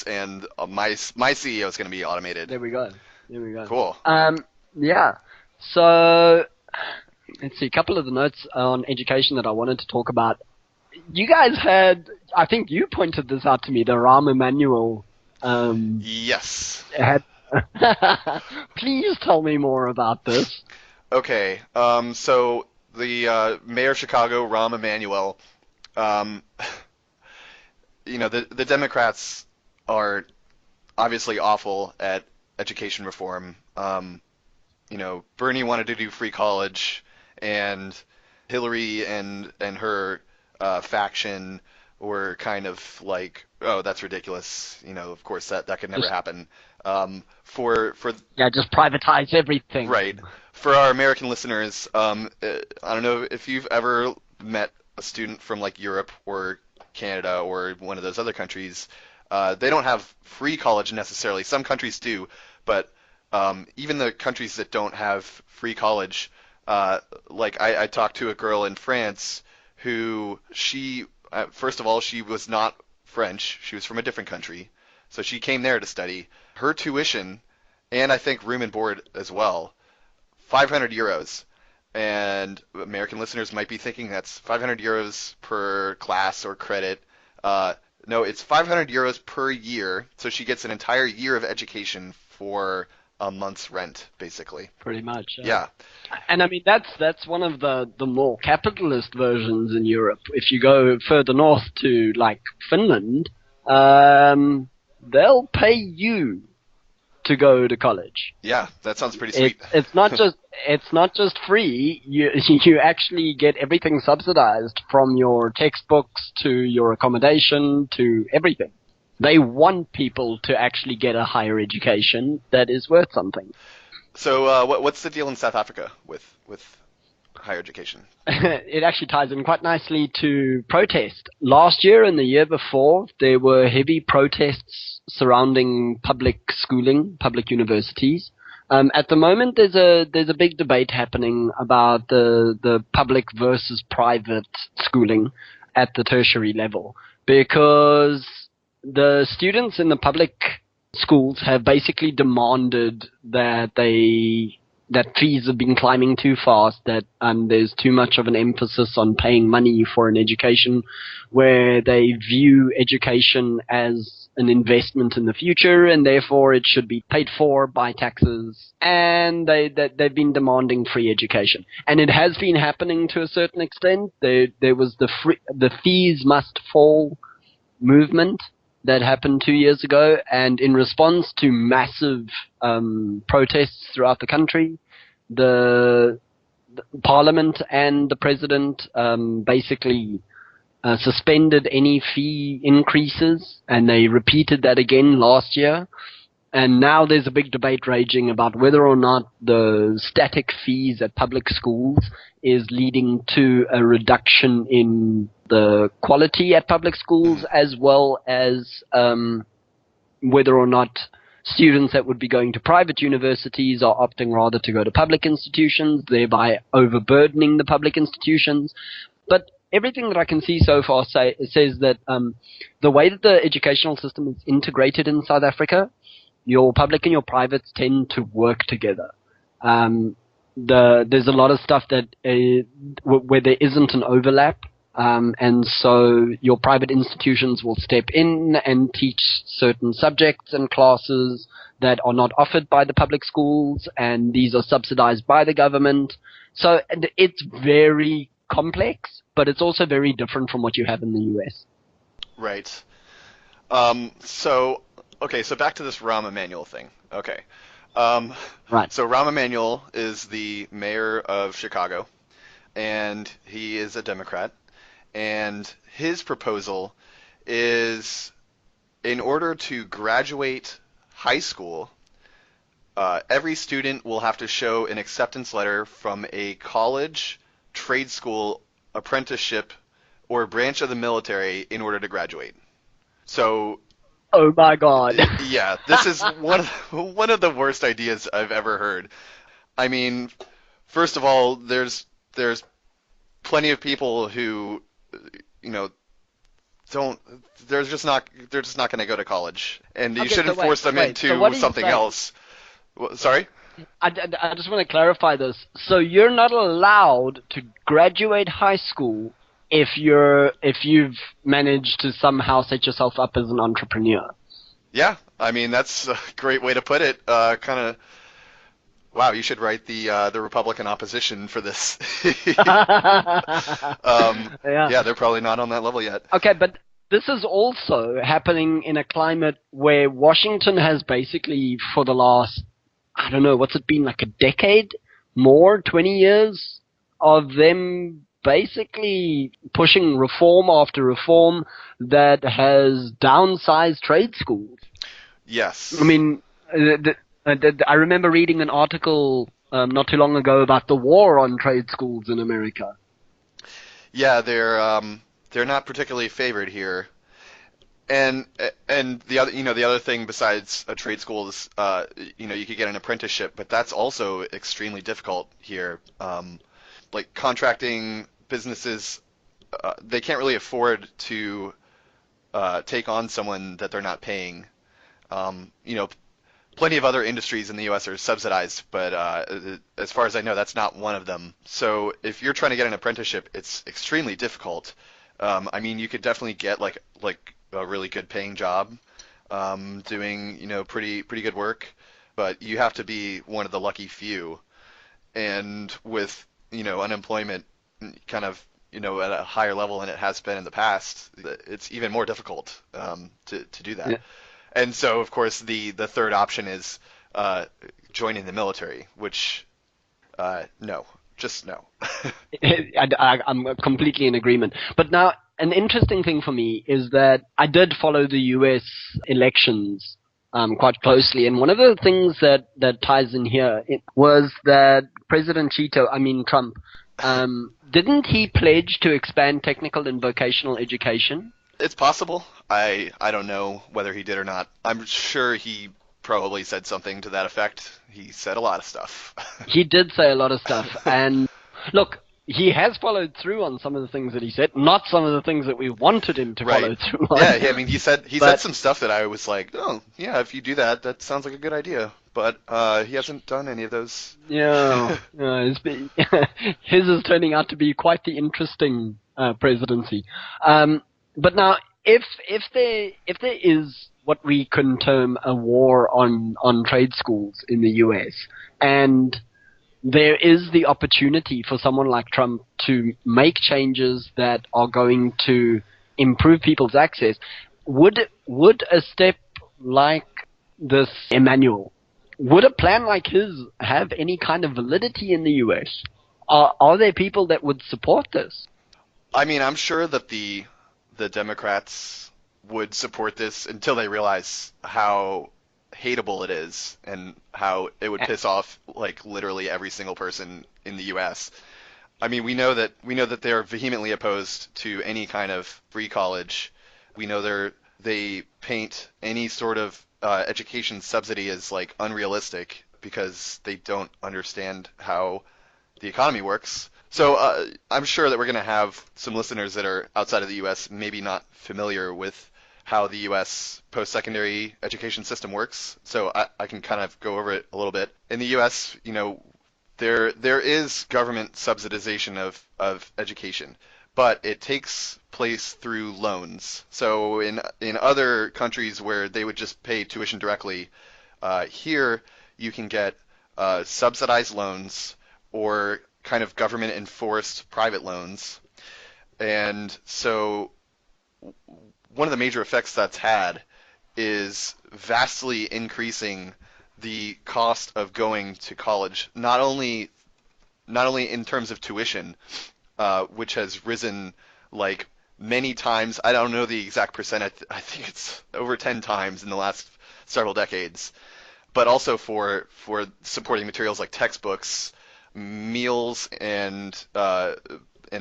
and my CEO is going to be automated. There we go. There we go. Cool. Yeah. So let's see. A couple of the notes on education that I wanted to talk about. You guys had, I think you pointed this out to me, the Rahm Emanuel Yes. had. Please tell me more about this. Okay. So the mayor of Chicago, Rahm Emanuel, um, the Democrats are obviously awful at education reform. Bernie wanted to do free college, and Hillary and her faction were kind of like, oh, that's ridiculous. Of course that could never Just happen. For yeah, just privatize everything. Right. For our American listeners, I don't know if you've ever met a student from like Europe or Canada or one of those other countries. They don't have free college necessarily. Some countries do, but even the countries that don't have free college, like I talked to a girl in France who first of all, she was not French. She was from a different country. So she came there to study. Her tuition, and I think room and board as well, 500 euros. And American listeners might be thinking that's 500 euros per class or credit. No, it's 500 euros per year, so she gets an entire year of education for a month's rent, basically. Pretty much. Yeah, And I mean that's one of the more capitalist versions in Europe. If you go further north to like Finland, they'll pay you to go to college. yeah, that sounds pretty It, sweet. it's not just free. You actually get everything subsidized from your textbooks to your accommodation to everything. They want people to actually get a higher education that is worth something. So, what's the deal in South Africa with higher education? It actually ties in quite nicely to protest. Last year and the year before, there were heavy protests surrounding public schooling, public universities. At the moment, there's a big debate happening about the public versus private schooling at the tertiary level, because the students in the public schools have basically demanded that fees have been climbing too fast, that there's too much of an emphasis on paying money for an education, where they view education as an investment in the future, and therefore it should be paid for by taxes, and they've been demanding free education. And it has been happening to a certain extent. There was the fees must fall movement that happened 2 years ago, and in response to massive protests throughout the country, the Parliament and the President basically suspended any fee increases, and they repeated that again last year. And now there's a big debate raging about whether or not the static fees at public schools is leading to a reduction in the quality at public schools, as well as whether or not students that would be going to private universities are opting rather to go to public institutions, thereby overburdening the public institutions. But everything that I can see so far says that the way that the educational system is integrated in South Africa, your public and your privates tend to work together. There's a lot of stuff that where there isn't an overlap, and so your private institutions will step in and teach certain subjects and classes that are not offered by the public schools, and these are subsidized by the government. So it's very complex, but it's also very different from what you have in the US. Right. So, okay, so back to this Rahm Emanuel thing. Okay. Um, Right. so Rahm Emanuel is the mayor of Chicago, and he is a Democrat. And his proposal is, in order to graduate high school, every student will have to show an acceptance letter from a college, trade school, apprenticeship, or branch of the military in order to graduate. So Oh my God. yeah, this is one of the worst ideas I've ever heard. I mean, first of all, there's plenty of people who, you know, don't they're just not going to go to college, and you Okay, so shouldn't wait, force them wait. So what into are you something saying? else. Sorry? I just want to clarify this. So you're not allowed to graduate high school if you've managed to somehow set yourself up as an entrepreneur. Yeah, I mean that's a great way to put it. Kind of wow, you should write the Republican opposition for this. Yeah. Yeah, they're probably not on that level yet. Okay, but this is also happening in a climate where Washington has basically, for the last, I don't know, what's it been, like a decade? More? 20 years? Of them basically pushing reform after reform that has downsized trade schools. I Yes. mean, I remember reading an article not too long ago about the war on trade schools in America. Yeah, they're not particularly favored here. And and the other the other thing besides a trade school is you could get an apprenticeship, but that's also extremely difficult here. Like contracting businesses, they can't really afford to take on someone that they're not paying. You know, plenty of other industries in the U.S. are subsidized, but as far as I know, that's not one of them. So if you're trying to get an apprenticeship, it's extremely difficult. I mean, you could definitely get like a really good paying job, doing pretty good work, but you have to be one of the lucky few. And with unemployment kind of at a higher level than it has been in the past, it's even more difficult to do that. Yeah. And so, of course, the third option is uh, joining the military, which no, just no. I'm completely in agreement. But now, an interesting thing for me is that I did follow the U.S. elections quite closely, and one of the things that ties in here was that President Trump, didn't he pledge to expand technical and vocational education? It's possible. I don't know whether he did or not. I'm sure he probably said something to that effect. He said a lot of stuff. He did say a lot of stuff, and look, he has followed through on some of the things that he said, not some of the things that we wanted him to Right. follow through Yeah, on. I mean he said But some stuff that I was like, "Oh, yeah, if you do that, that sounds like a good idea." But he hasn't done any of those. yeah, his is turning out to be quite the interesting presidency. But now, if there is what we can term a war on trade schools in the U.S. and there is the opportunity for someone like Trump to make changes that are going to improve people's access. Would a step like this, Emmanuel, would a plan like his have any kind of validity in the U.S.? Are there people that would support this? I mean, I'm sure that the Democrats would support this until they realize how hateable it is and how it would piss off like literally every single person in the US. I mean, we know that they're vehemently opposed to any kind of free college. We know they paint any sort of education subsidy as like unrealistic because they don't understand how the economy works. So I'm sure that we're going to have some listeners that are outside of the U.S. maybe not familiar with how the U.S. post-secondary education system works. So I can kind of go over it a little bit. In the U.S., there is government subsidization of education, but it takes place through loans. So in other countries where they would just pay tuition directly, here you can get subsidized loans or kind of government enforced private loans. And so one of the major effects that's had is vastly increasing the cost of going to college, not only in terms of tuition, which has risen like many times. I don't know the exact percent. I think it's over 10 times in the last several decades. But also for supporting materials like textbooks, meals, and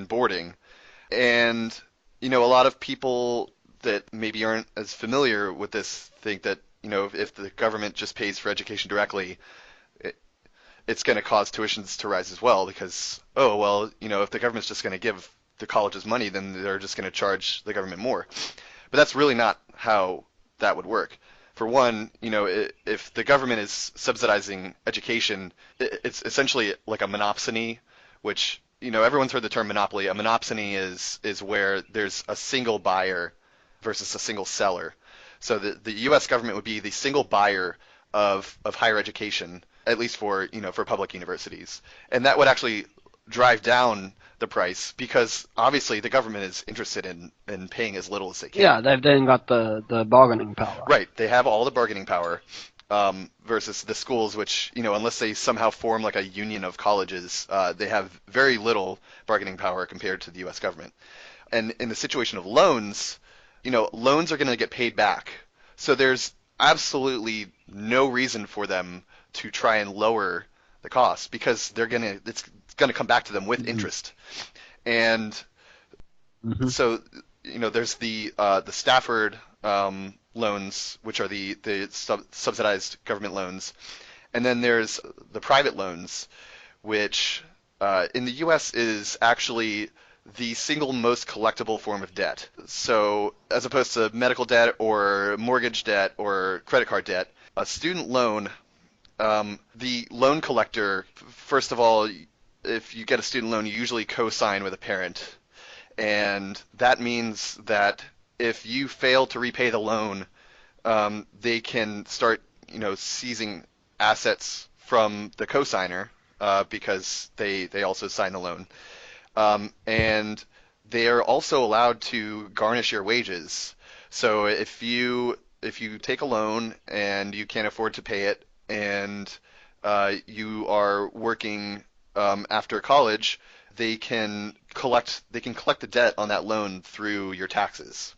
boarding. And a lot of people that maybe aren't as familiar with this think that if the government just pays for education directly, it's going to cause tuitions to rise as well because, oh, well, if the government's just going to give the colleges money, then they're just going to charge the government more. But that's really not how that would work. For one, if the government is subsidizing education, it's essentially like a monopsony, which, everyone's heard the term monopoly. A monopsony is where there's a single buyer versus a single seller. So the U.S. government would be the single buyer of higher education, at least for public universities, and that would actually drive down the price because obviously the government is interested in paying as little as they can. Yeah, they've then got the bargaining power. Right, they have all the bargaining power versus the schools, which unless they somehow form like a union of colleges, they have very little bargaining power compared to the U.S. government. And in the situation of loans, loans are going to get paid back. So there's absolutely no reason for them to try and lower the cost because it's going to come back to them with Mm-hmm. interest. And Mm-hmm. so, there's the Stafford loans, which are the subsidized government loans, and then there's the private loans, which in the U.S. is actually the single most collectible form of debt. So, as opposed to medical debt or mortgage debt or credit card debt, a student loan, the loan collector, first of all, if you get a student loan, you usually co-sign with a parent. And that means that if you fail to repay the loan, they can start, seizing assets from the cosigner because they also sign the loan. And they are also allowed to garnish your wages. So if you take a loan and you can't afford to pay it, and you are working after college, they can collect the debt on that loan through your taxes.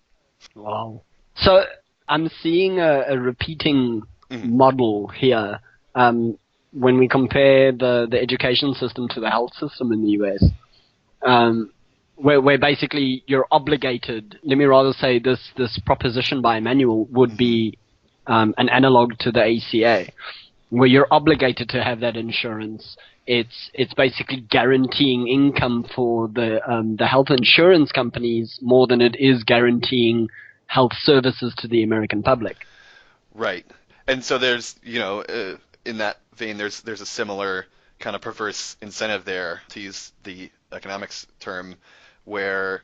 Wow. So I'm seeing a repeating Mhm. model here when we compare the education system to the health system in the US. Where basically you're obligated. Let me rather say this proposition by Emmanuel would Mhm. be an analog to the ACA, where you're obligated to have that insurance. It's basically guaranteeing income for the health insurance companies more than it is guaranteeing health services to the American public. Right. And so there's, in that vein, there's a similar kind of perverse incentive there, to use the economics term, where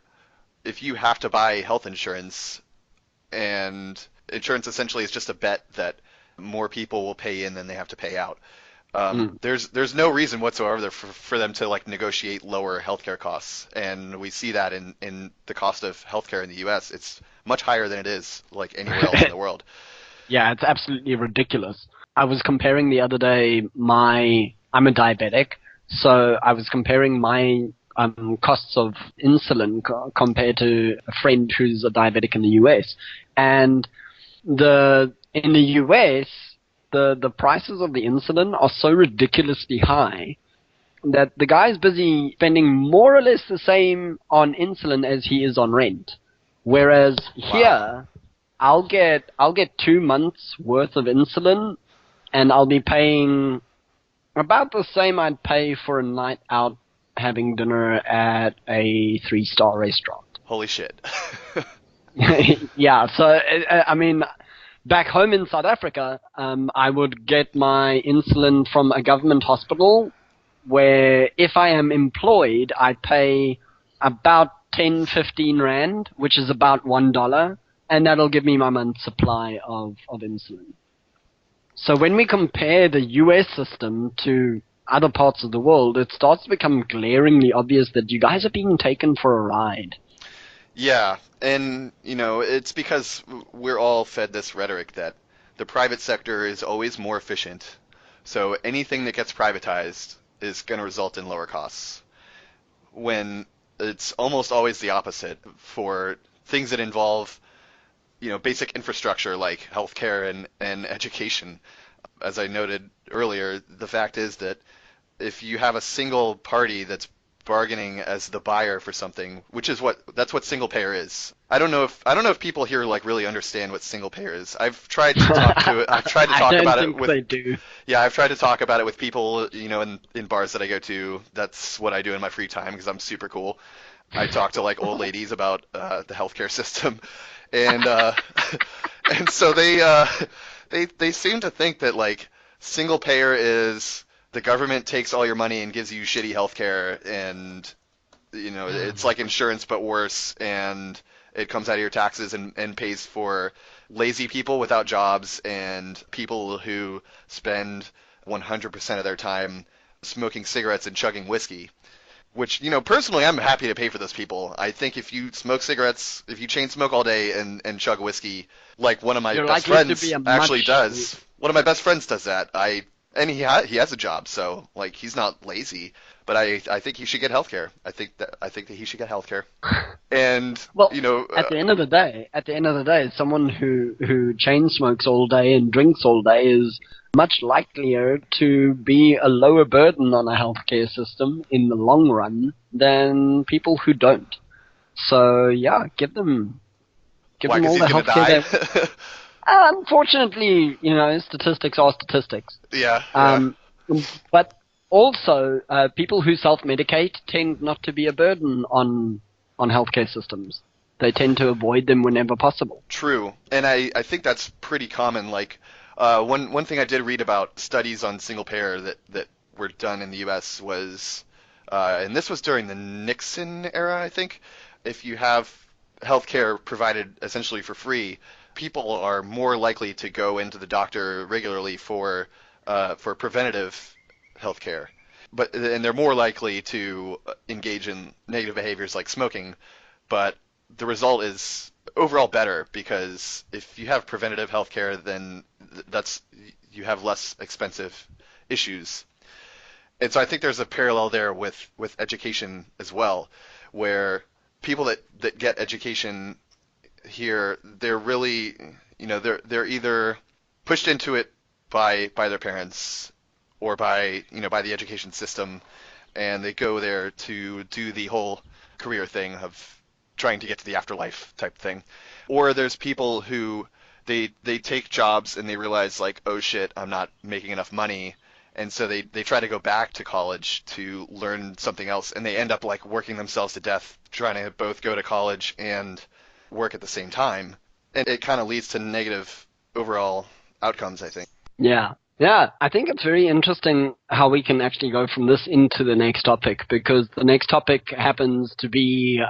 if you have to buy health insurance, and insurance essentially is just a bet that more people will pay in than they have to pay out. Mm. There's no reason whatsoever for them to like negotiate lower healthcare costs, and we see that in the cost of healthcare in the U.S. It's much higher than it is like anywhere else in the world. Yeah, it's absolutely ridiculous. I was comparing the other day I'm a diabetic, so I was comparing my costs of insulin compared to a friend who's a diabetic in the US. And in the US, the prices of the insulin are so ridiculously high that the guy's busy spending more or less the same on insulin as he is on rent. Whereas Wow. here, I'll get 2 months worth of insulin, and I'll be paying about the same I'd pay for a night out having dinner at a 3-star restaurant. Holy shit. Yeah, so I mean, back home in South Africa, I would get my insulin from a government hospital, where if I am employed, I pay about 10-15 rand, which is about $1, and that'll give me my month's supply of insulin. So when we compare the US system to other parts of the world, it starts to become glaringly obvious that you guys are being taken for a ride. Yeah, and it's because we're all fed this rhetoric that the private sector is always more efficient. So anything that gets privatized is going to result in lower costs. When it's almost always the opposite for things that involve, basic infrastructure like healthcare and education. As I noted earlier, the fact is that if you have a single party that's bargaining as the buyer for something, which is that's what single payer is. I don't know if people here like really understand what single payer is. I've tried to I talk don't about it think with they do. yeah, I've tried to talk about it with people, in bars that I go to. That's what I do in my free time because I'm super cool. I talk to like old ladies about the healthcare system, and and so they seem to think that like single payer is the government takes all your money and gives you shitty healthcare, and it's like insurance but worse, and it comes out of your taxes and pays for lazy people without jobs and people who spend 100% of their time smoking cigarettes and chugging whiskey. Which, personally, I'm happy to pay for those people. I think if you smoke cigarettes, if you chain smoke all day and chug whiskey, like one of my You're best likely to be friends a actually much. does. One of my best friends does that. And he has a job, so like he's not lazy. But I think he should get healthcare. I think that he should get healthcare. And Well, at the end of the day, someone who chain smokes all day and drinks all day is much likelier to be a lower burden on a healthcare system in the long run than people who don't. So yeah, give why? them Because all he's the gonna healthcare die. they want. Unfortunately, statistics are statistics. Yeah, yeah. Um, but also, people who self-medicate tend not to be a burden on healthcare systems. They tend to avoid them whenever possible. True, and I think that's pretty common. Like, one thing I did read about studies on single payer that were done in the U.S. was, and this was during the Nixon era, I think. If you have healthcare provided essentially for free, people are more likely to go into the doctor regularly for preventative healthcare. And they're more likely to engage in negative behaviors like smoking, but the result is overall better because if you have preventative healthcare, then that's you have less expensive issues. And so I think there's a parallel there with education as well, where people that get education here, they're really, they're either pushed into it by their parents or by the education system, and they go there to do the whole career thing of trying to get to the afterlife type thing. Or there's people who they take jobs and they realize like, oh shit, I'm not making enough money, and so they try to go back to college to learn something else, and they end up like working themselves to death trying to both go to college and work at the same time, and it kind of leads to negative overall outcomes, I think. Yeah. Yeah, I think it's very interesting how we can actually go from this into the next topic, because the next topic happens to be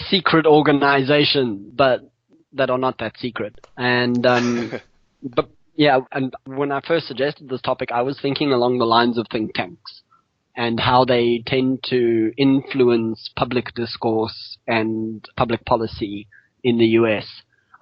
secret organization, but that are not that secret. And but yeah, and when I first suggested this topic, I was thinking along the lines of think tanks and how they tend to influence public discourse and public policy in the US.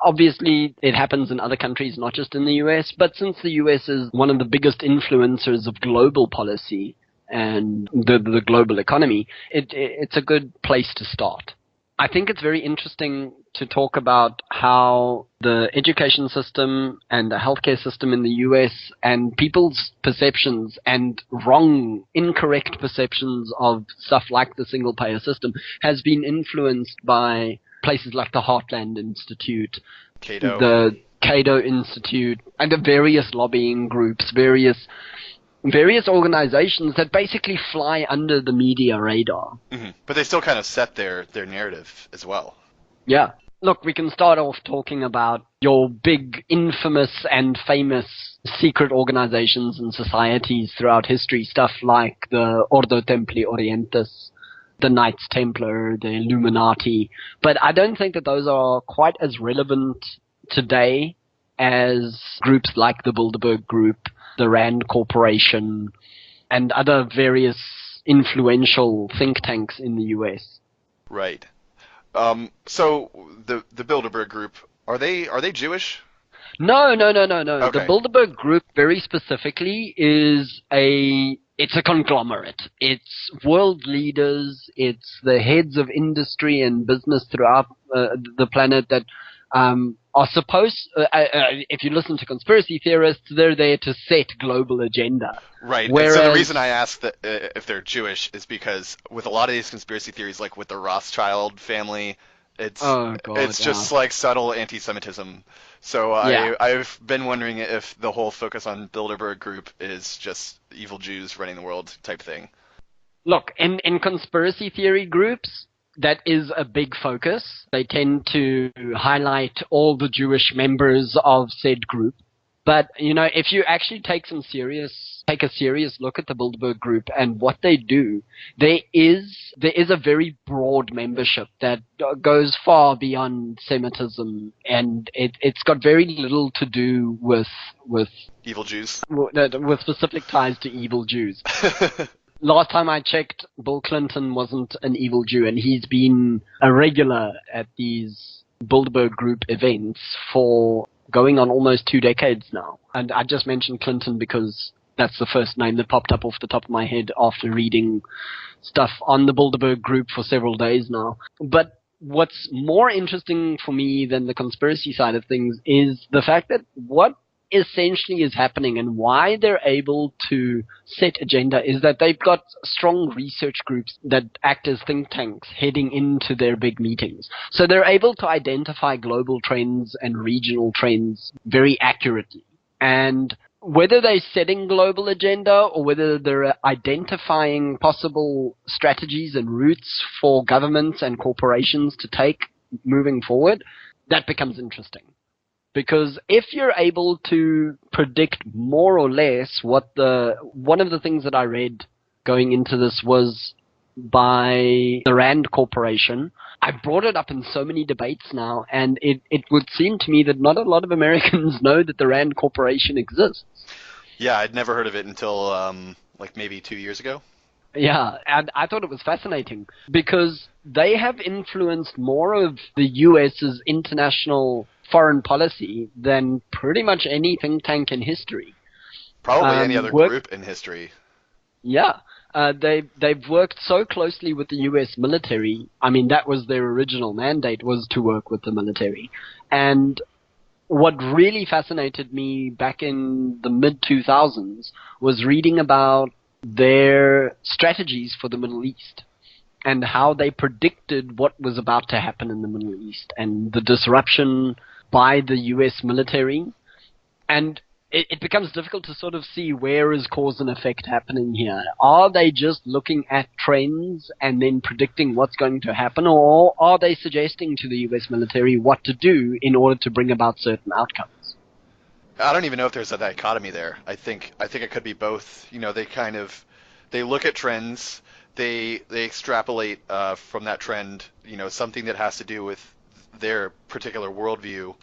Obviously, it happens in other countries, not just in the US, but since the US is one of the biggest influencers of global policy and the global economy, it's a good place to start. I think it's very interesting to talk about how the education system and the healthcare system in the US and people's perceptions and incorrect perceptions of stuff like the single payer system has been influenced by places like the Heartland Institute, Cato. the Cato Institute, and the various lobbying groups, various organizations that basically fly under the media radar. But they still kind of set their narrative as well. Yeah. Look, we can start off talking about your big, infamous and famous secret organizations and societies throughout history, stuff like the Ordo Templi Orientis, the Knights Templar, the Illuminati. But I don't think that those are quite as relevant today as groups like the Bilderberg Group, the Rand Corporation, and other various influential think tanks in the US. Right. So the Bilderberg group, are they Jewish? No, no, no, no, no. The Okay. Bilderberg Group, very specifically, it's a conglomerate. It's world leaders. It's the heads of industry and business throughout the planet that are supposed, if you listen to conspiracy theorists, they're there to set global agenda. Right. And so the Whereas, reason I asked that if they're Jewish is because with a lot of these conspiracy theories, like with the Rothschild family, it's oh god, it's yeah, just like subtle anti-Semitism. So yeah. I've been wondering if the whole focus on Bilderberg Group is just evil Jews running the world type thing. Look, in conspiracy theory groups, that is a big focus. They tend to highlight all the Jewish members of said group. But, if you actually take a serious look at the Bilderberg Group and what they do, there is a very broad membership that goes far beyond Semitism, and it's got very little to do with Evil Jews. with specific ties to evil Jews. Last time I checked, Bill Clinton wasn't an evil Jew, and he's been a regular at these Bilderberg Group events for going on almost 2 decades now. And I just mentioned Clinton because that's the first name that popped up off the top of my head after reading stuff on the Bilderberg Group for several days now. But what's more interesting for me than the conspiracy side of things is the fact that what essentially is happening and why they're able to set agenda is that they've got strong research groups that act as think tanks heading into their big meetings. So they're able to identify global trends and regional trends very accurately. And whether they're setting global agenda or whether they're identifying possible strategies and routes for governments and corporations to take moving forward, that becomes interesting. Because if you're able to predict more or less one of the things that I read going into this was by the Rand Corporation. I brought it up in so many debates now, and it would seem to me that not a lot of Americans know that the Rand Corporation exists. Yeah, I'd never heard of it until like maybe 2 years ago. Yeah, and I thought it was fascinating because they have influenced more of the US's international foreign policy than pretty much any think tank in history. Probably any other Work, group in history. yeah, they've worked so closely with the U.S. military. I mean, that was their original mandate, was to work with the military. And what really fascinated me back in the mid 2000s was reading about their strategies for the Middle East and how they predicted what was about to happen in the Middle East and the disruption by the US military. And it becomes difficult to sort of see where is cause and effect happening here. Are they just looking at trends and then predicting what's going to happen, or are they suggesting to the US military what to do in order to bring about certain outcomes? I don't even know if there's a dichotomy there. I think it could be both. They look at trends, they extrapolate from that trend, something that has to do with their particular worldview,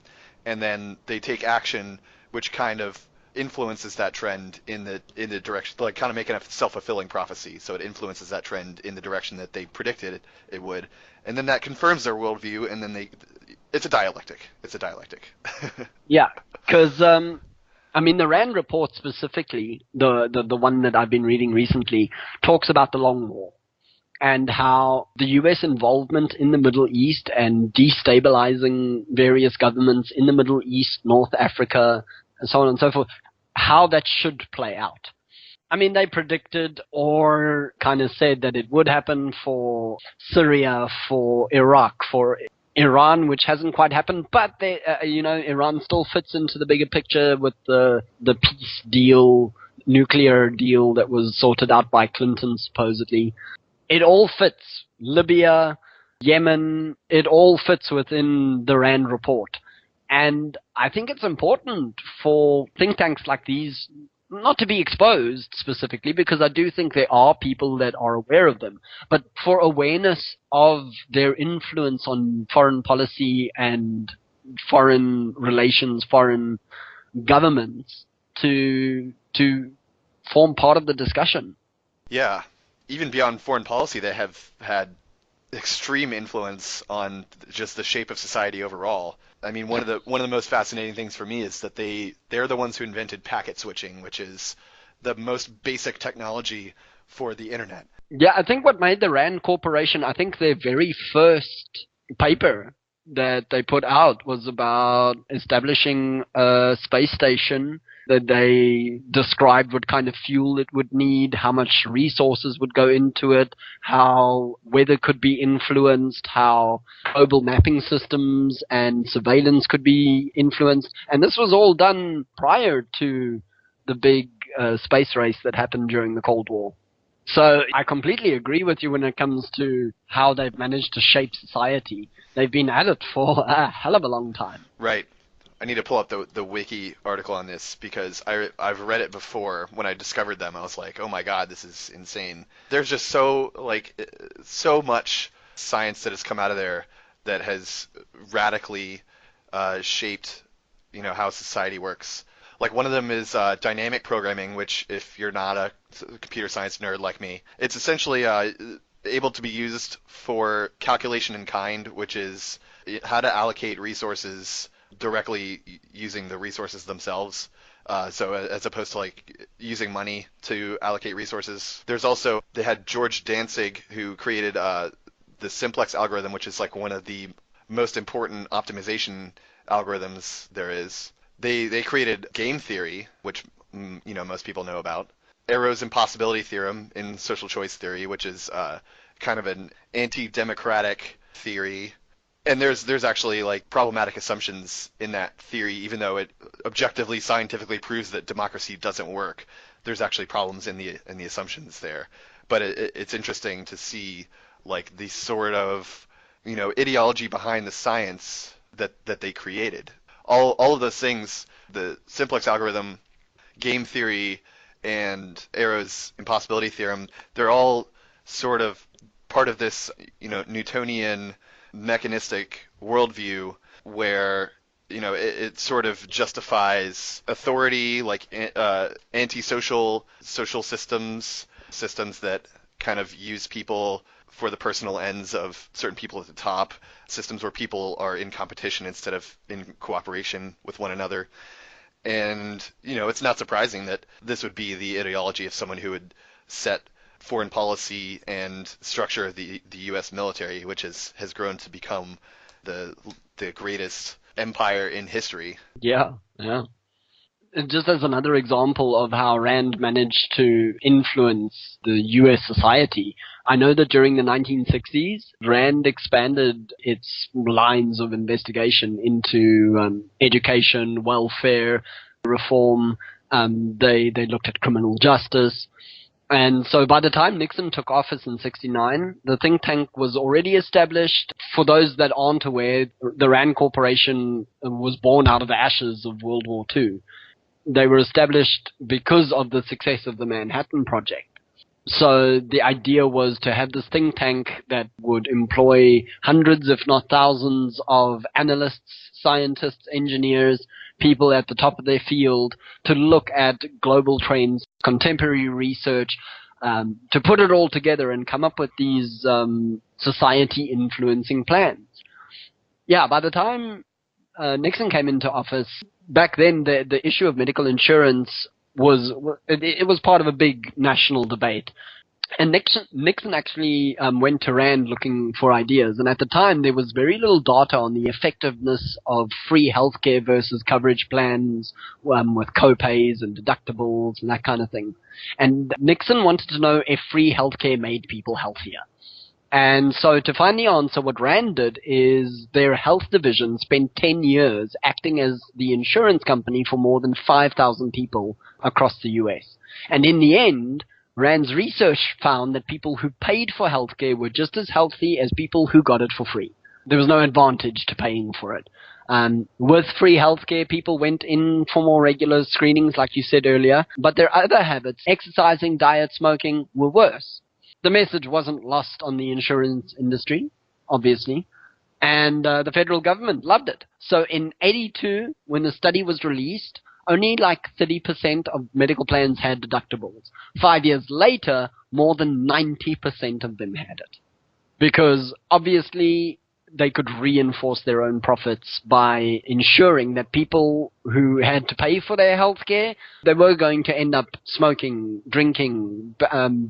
and then they take action which kind of influences that trend in the direction, like kind of making a self-fulfilling prophecy. So it influences that trend in the direction that they predicted it would, and then that confirms their worldview, and then it's a dialectic. It's a dialectic. Yeah, because I mean, the Rand report specifically, the one that I've been reading recently, talks about the Long War and how the U.S. involvement in the Middle East and destabilizing various governments in the Middle East, North Africa, and so on and so forth, how that should play out. I mean, they predicted or kind of said that it would happen for Syria, for Iraq, for Iran, which hasn't quite happened, but Iran still fits into the bigger picture with the peace deal, nuclear deal that was sorted out by Clinton supposedly. It all fits. Libya, Yemen, it all fits within the Rand report. And I think it's important for think tanks like these not to be exposed specifically, because I do think there are people that are aware of them, but for awareness of their influence on foreign policy and foreign relations, foreign governments to form part of the discussion. Yeah, even beyond foreign policy, they have had extreme influence on just the shape of society overall. I mean, one of the most fascinating things for me is that they're the ones who invented packet switching, which is the most basic technology for the internet. Yeah, I think what made the Rand Corporation, I think their very first paper that they put out was about establishing a space station that they described what kind of fuel it would need, how much resources would go into it, how weather could be influenced, how global mapping systems and surveillance could be influenced. And this was all done prior to the big space race that happened during the Cold War. So I completely agree with you when it comes to how they've managed to shape society. They've been at it for a hell of a long time. Right. I need to pull up the wiki article on this because I've read it before. When I discovered them, I was like, oh my god, this is insane. There's just so much science that has come out of there that has radically shaped how society works. Like one of them is dynamic programming, which if you're not a computer science nerd like me, it's essentially able to be used for calculation in kind, which is how to allocate resources directly using the resources themselves. So as opposed to like using money to allocate resources. There's also, they had George Dantzig who created the simplex algorithm, which is like one of the most important optimization algorithms there is. They created game theory, which most people know about. Arrow's impossibility theorem in social choice theory, which is kind of an anti-democratic theory. And there's actually like problematic assumptions in that theory, even though it objectively scientifically proves that democracy doesn't work. There's actually problems in the assumptions there. But it's interesting to see like the sort of ideology behind the science that they created. All of those things, the simplex algorithm, game theory, and Arrow's impossibility theorem, they're all sort of part of this, Newtonian mechanistic worldview where it sort of justifies authority, like antisocial social systems that kind of use people for the personal ends of certain people at the top, systems where people are in competition instead of in cooperation with one another. And, it's not surprising that this would be the ideology of someone who would set foreign policy and structure of the U.S. military, which has grown to become the greatest empire in history. Yeah, yeah. Just as another example of how Rand managed to influence the US society, I know that during the 1960s, Rand expanded its lines of investigation into education, welfare, reform. They looked at criminal justice. And so by the time Nixon took office in 69, the think tank was already established. For those that aren't aware, the Rand Corporation was born out of the ashes of World War II. They were established because of the success of the Manhattan Project. So the idea was to have this think tank that would employ hundreds, if not thousands, of analysts, scientists, engineers, people at the top of their field to look at global trends, contemporary research, to put it all together and come up with these society-influencing plans. Yeah, by the time Nixon came into office, back then the issue of medical insurance was part of a big national debate. And Nixon actually went to Rand looking for ideas. And at the time, there was very little data on the effectiveness of free healthcare versus coverage plans with copays and deductibles and that kind of thing. And Nixon wanted to know if free healthcare made people healthier. And so to find the answer, what Rand did is their health division spent 10 years acting as the insurance company for more than 5,000 people across the US. And in the end, Rand's research found that people who paid for healthcare were just as healthy as people who got it for free. There was no advantage to paying for it. With free healthcare, people went in for more regular screenings, like you said earlier, but their other habits, exercising, diet, smoking, were worse. The message wasn't lost on the insurance industry, obviously, and the federal government loved it. So in 82, when the study was released, only like 30% of medical plans had deductibles. 5 years later, more than 90% of them had it. Because obviously they could reinforce their own profits by ensuring that people who had to pay for their health care, they were going to end up smoking, drinking,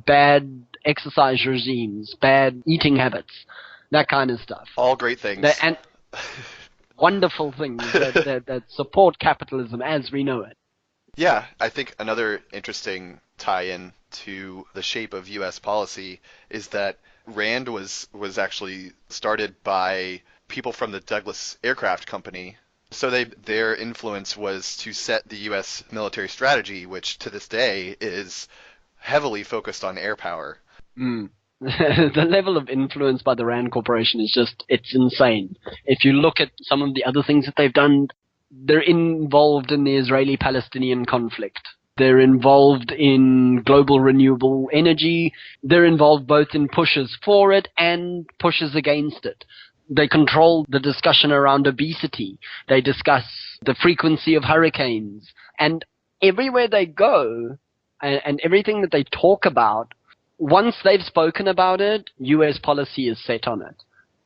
bad exercise regimes, bad eating habits, that kind of stuff. All great things. Wonderful things that support capitalism as we know it. Yeah, I think another interesting tie-in to the shape of U.S. policy is that Rand was actually started by people from the Douglas Aircraft Company. So their influence was to set the U.S. military strategy, which to this day is heavily focused on air power. Mm. The level of influence by the Rand Corporation is just, it's insane. If you look at some of the other things that they've done, they're involved in the Israeli-Palestinian conflict. They're involved in global renewable energy. They're involved both in pushes for it and pushes against it. They control the discussion around obesity. They discuss the frequency of hurricanes. And everywhere they go, and everything that they talk about, once they've spoken about it, US policy is set on it.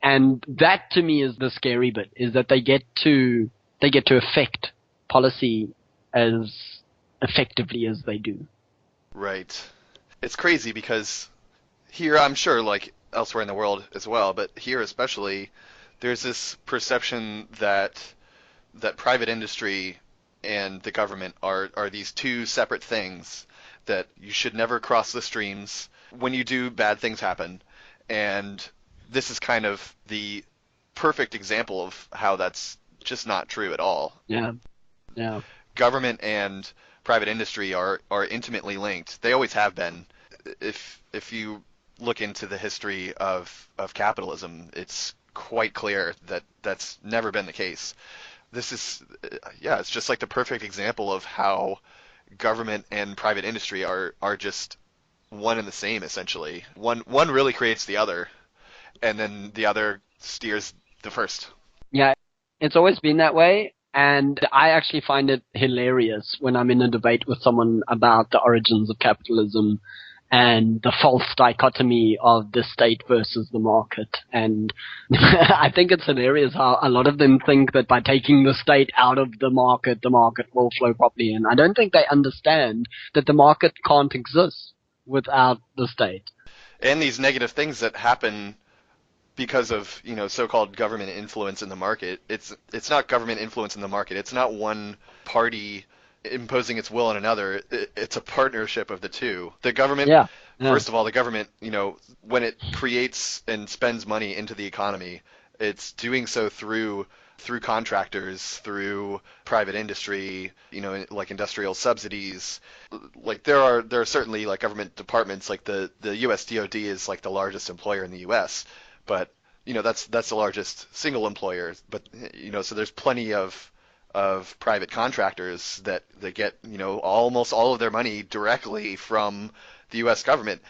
And that to me is the scary bit, is that they get to affect policy as effectively as they do. Right. It's crazy because here, I'm sure, like elsewhere in the world as well, but here especially, there's this perception that private industry and the government are these two separate things that you should never cross the streams. When you do, bad things happen. And this is kind of the perfect example of how that's just not true at all. Yeah, yeah. Government and private industry are intimately linked. They always have been. If you look into the history of capitalism, it's quite clear that that's never been the case. This is, yeah, it's just like the perfect example of how government and private industry are just one and the same essentially. One really creates the other, and then the other steers the first. Yeah, it's always been that way. And I actually find it hilarious when I'm in a debate with someone about the origins of capitalism and the false dichotomy of the state versus the market. And I think it's hilarious how a lot of them think that by taking the state out of the market will flow properly. And I don't think they understand that the market can't exist without the state. And these negative things that happen because of so-called government influence in the market. It's not government influence in the market. It's not one party imposing its will on another. It's a partnership of the two. The government, Yeah, yeah. first of all, the government, when it creates and spends money into the economy, it's doing so through contractors, through private industry, like industrial subsidies. Like there are certainly like government departments, like the US DoD is like the largest employer in the US, but that's the largest single employer. But so there's plenty of private contractors that get almost all of their money directly from the US government,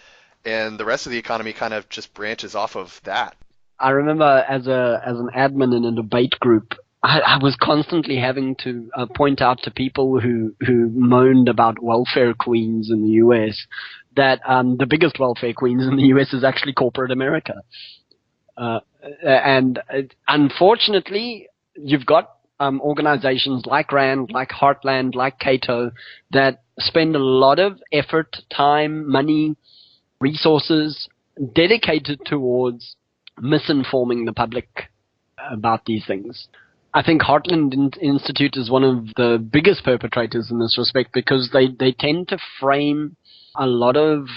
and the rest of the economy kind of just branches off of that. I remember as an admin in a debate group, I was constantly having to point out to people who moaned about welfare queens in the U.S. that the biggest welfare queens in the U.S. is actually corporate America. Uh, and unfortunately, you've got organizations like RAND, like Heartland, like Cato that spend a lot of effort, time, money, resources dedicated towards misinforming the public about these things. I think Heartland Institute is one of the biggest perpetrators in this respect because they tend to frame a lot of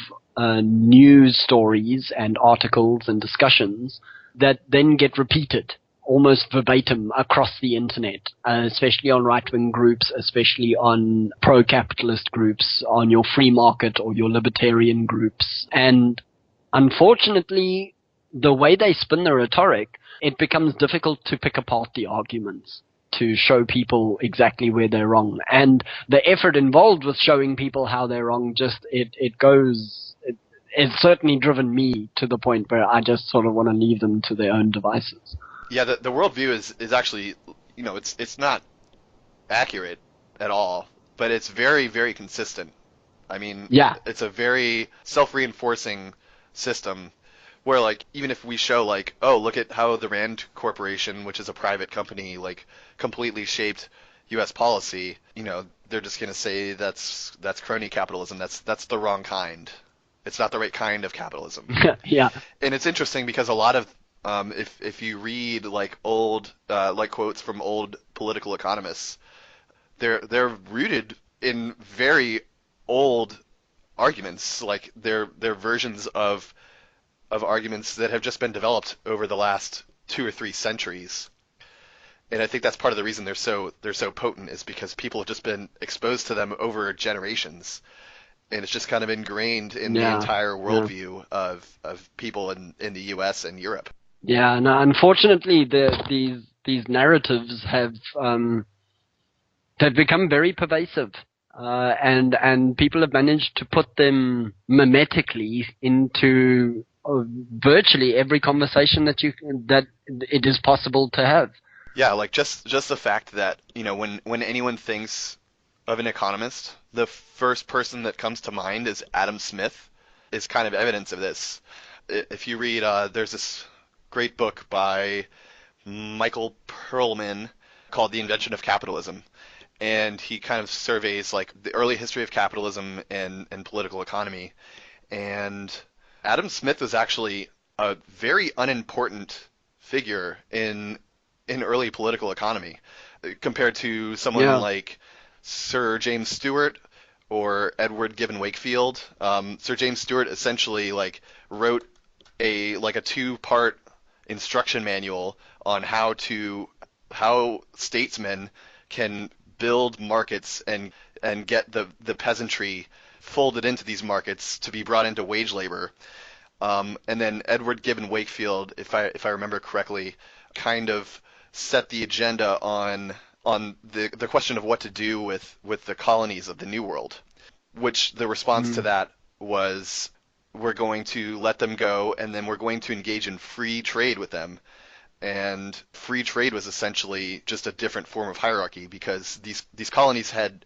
news stories and articles and discussions that then get repeated almost verbatim across the internet, especially on right-wing groups, especially on pro-capitalist groups, on your free market or your libertarian groups. And unfortunately, the way they spin the rhetoric, it becomes difficult to pick apart the arguments to show people exactly where they're wrong. And the effort involved with showing people how they're wrong it's certainly driven me to the point where I just sort of want to leave them to their own devices. Yeah, the worldview is actually, it's not accurate at all, but it's very, very consistent. I mean, Yeah. it's a very self-reinforcing system where, like, even if we show, like, oh, look at how the Rand Corporation, which is a private company, like, completely shaped U.S. policy, they're just gonna say that's crony capitalism. That's the wrong kind. It's not the right kind of capitalism. Yeah. And it's interesting because a lot of If you read like old like quotes from old political economists, they're rooted in very old arguments. Like they're versions of arguments that have just been developed over the last 2 or 3 centuries. And I think that's part of the reason they're so potent is because people have just been exposed to them over generations, and it's just kind of ingrained in the Yeah, entire yeah, worldview of people in the U.S. and Europe. yeah. No, unfortunately, these narratives have they've become very pervasive, and people have managed to put them mimetically into virtually every conversation that it is possible to have. Yeah, like just the fact that, when anyone thinks of an economist, the first person that comes to mind is Adam Smith is kind of evidence of this. If you read, there's this great book by Michael Perlman called The Invention of Capitalism, and he kind of surveys like the early history of capitalism and political economy. And Adam Smith was actually a very unimportant figure in early political economy compared to someone Yeah. like Sir James Stewart or Edward Gibbon Wakefield. Sir James Stewart essentially like wrote a 2-part instruction manual on how statesmen can build markets and get the peasantry folded into these markets to be brought into wage labor. And then Edward Gibbon Wakefield, if I remember correctly, kind of set the agenda on the question of what to do with the colonies of the New World, which the response to Mm. that was, we're going to let them go, and then we're going to engage in free trade with them. And free trade was essentially just a different form of hierarchy because these colonies had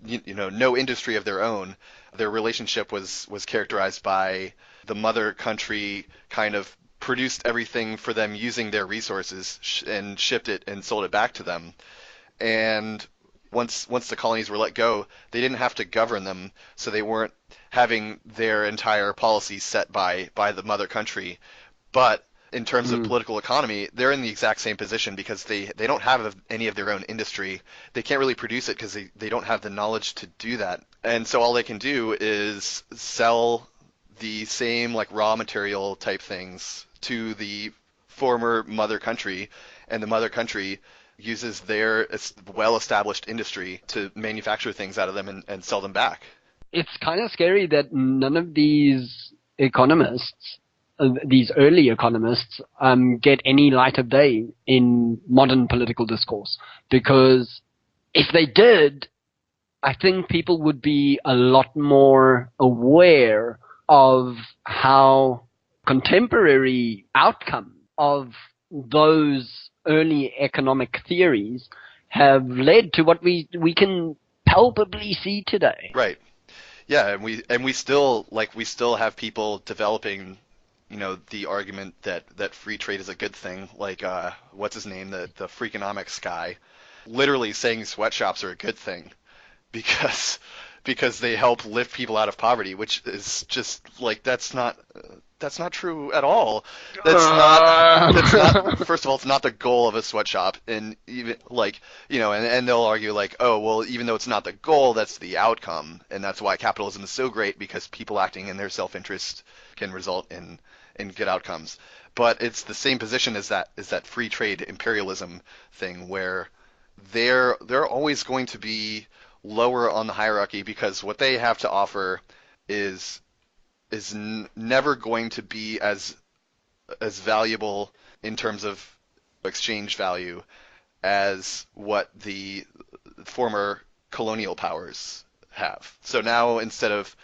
no industry of their own. Their relationship was characterized by the mother country kind of produced everything for them using their resources and shipped it and sold it back to them. And once the colonies were let go, they didn't have to govern them, so they weren't having their entire policy set by the mother country. But in terms of Mm. political economy, they're in the exact same position because they don't have any of their own industry. They can't really produce it because they don't have the knowledge to do that. And so all they can do is sell the same like raw material type things to the former mother country, and the mother country uses their well-established industry to manufacture things out of them and sell them back. It's kind of scary that none of these economists, these early economists, get any light of day in modern political discourse. Because if they did, I think people would be a lot more aware of how contemporary outcome of those early economic theories have led to what we can palpably see today. Right. Yeah, and we still have people developing, the argument that free trade is a good thing. Like what's his name, the Freakonomics guy, literally saying sweatshops are a good thing because because they help lift people out of poverty, which is just like that's not true at all. That's not first of all, it's not the goal of a sweatshop, and even like and they'll argue like, oh well, even though it's not the goal, that's the outcome, and that's why capitalism is so great because people acting in their self-interest can result in good outcomes. But it's the same position as that free trade imperialism thing where they're always going to be lower on the hierarchy because what they have to offer is never going to be as valuable in terms of exchange value as what the former colonial powers have. So now instead of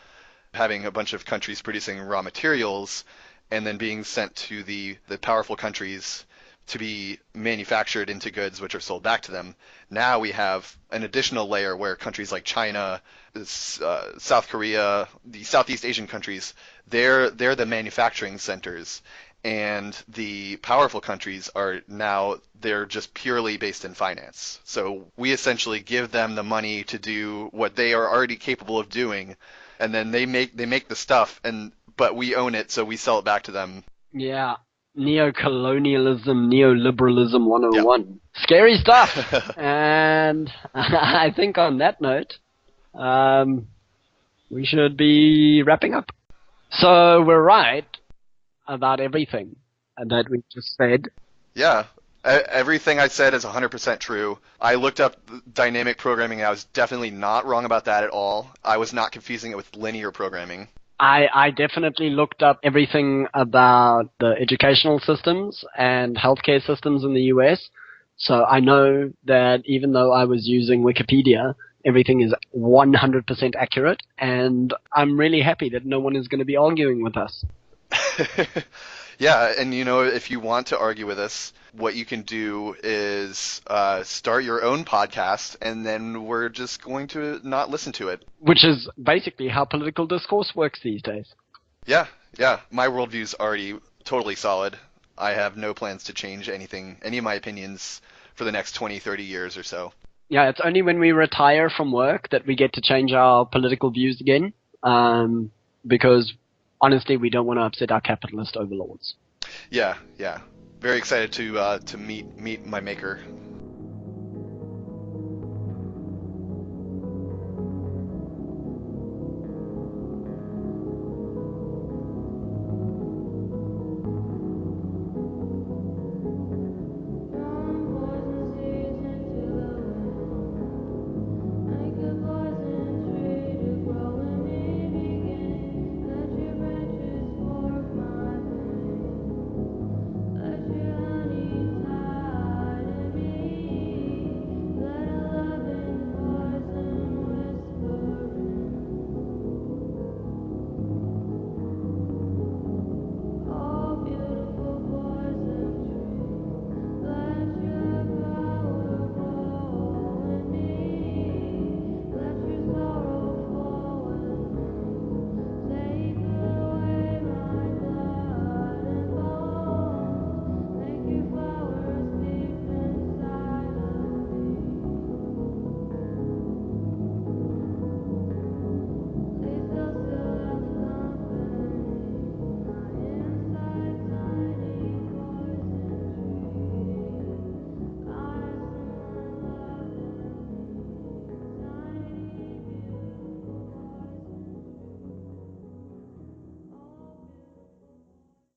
having a bunch of countries producing raw materials and then being sent to the powerful countries to be manufactured into goods which are sold back to them. Now we have an additional layer where countries like China, South Korea, the Southeast Asian countries, they're the manufacturing centers, and the powerful countries they're just purely based in finance. So we essentially give them the money to do what they are already capable of doing, and then they make the stuff, but we own it, so we sell it back to them. Yeah. Neo-colonialism, neoliberalism Yeah. 101. Scary stuff. And I think on that note, um, we should be wrapping up. So we're right about everything that we just said. Yeah. Everything I said is 100% true. I looked up dynamic programming and I was definitely not wrong about that at all. I was not confusing it with linear programming. I definitely looked up everything about the educational systems and healthcare systems in the US. So I know that even though I was using Wikipedia, everything is 100% accurate. And I'm really happy that no one is going to be arguing with us. Yeah, and if you want to argue with us, what you can do is start your own podcast, and then we're just going to not listen to it. Which is basically how political discourse works these days. Yeah, yeah. My worldview's already totally solid. I have no plans to change anything, any of my opinions for the next 20, 30 years or so. Yeah, it's only when we retire from work that we get to change our political views again. Because honestly, we don't want to upset our capitalist overlords. Yeah, yeah. Very excited to meet my maker.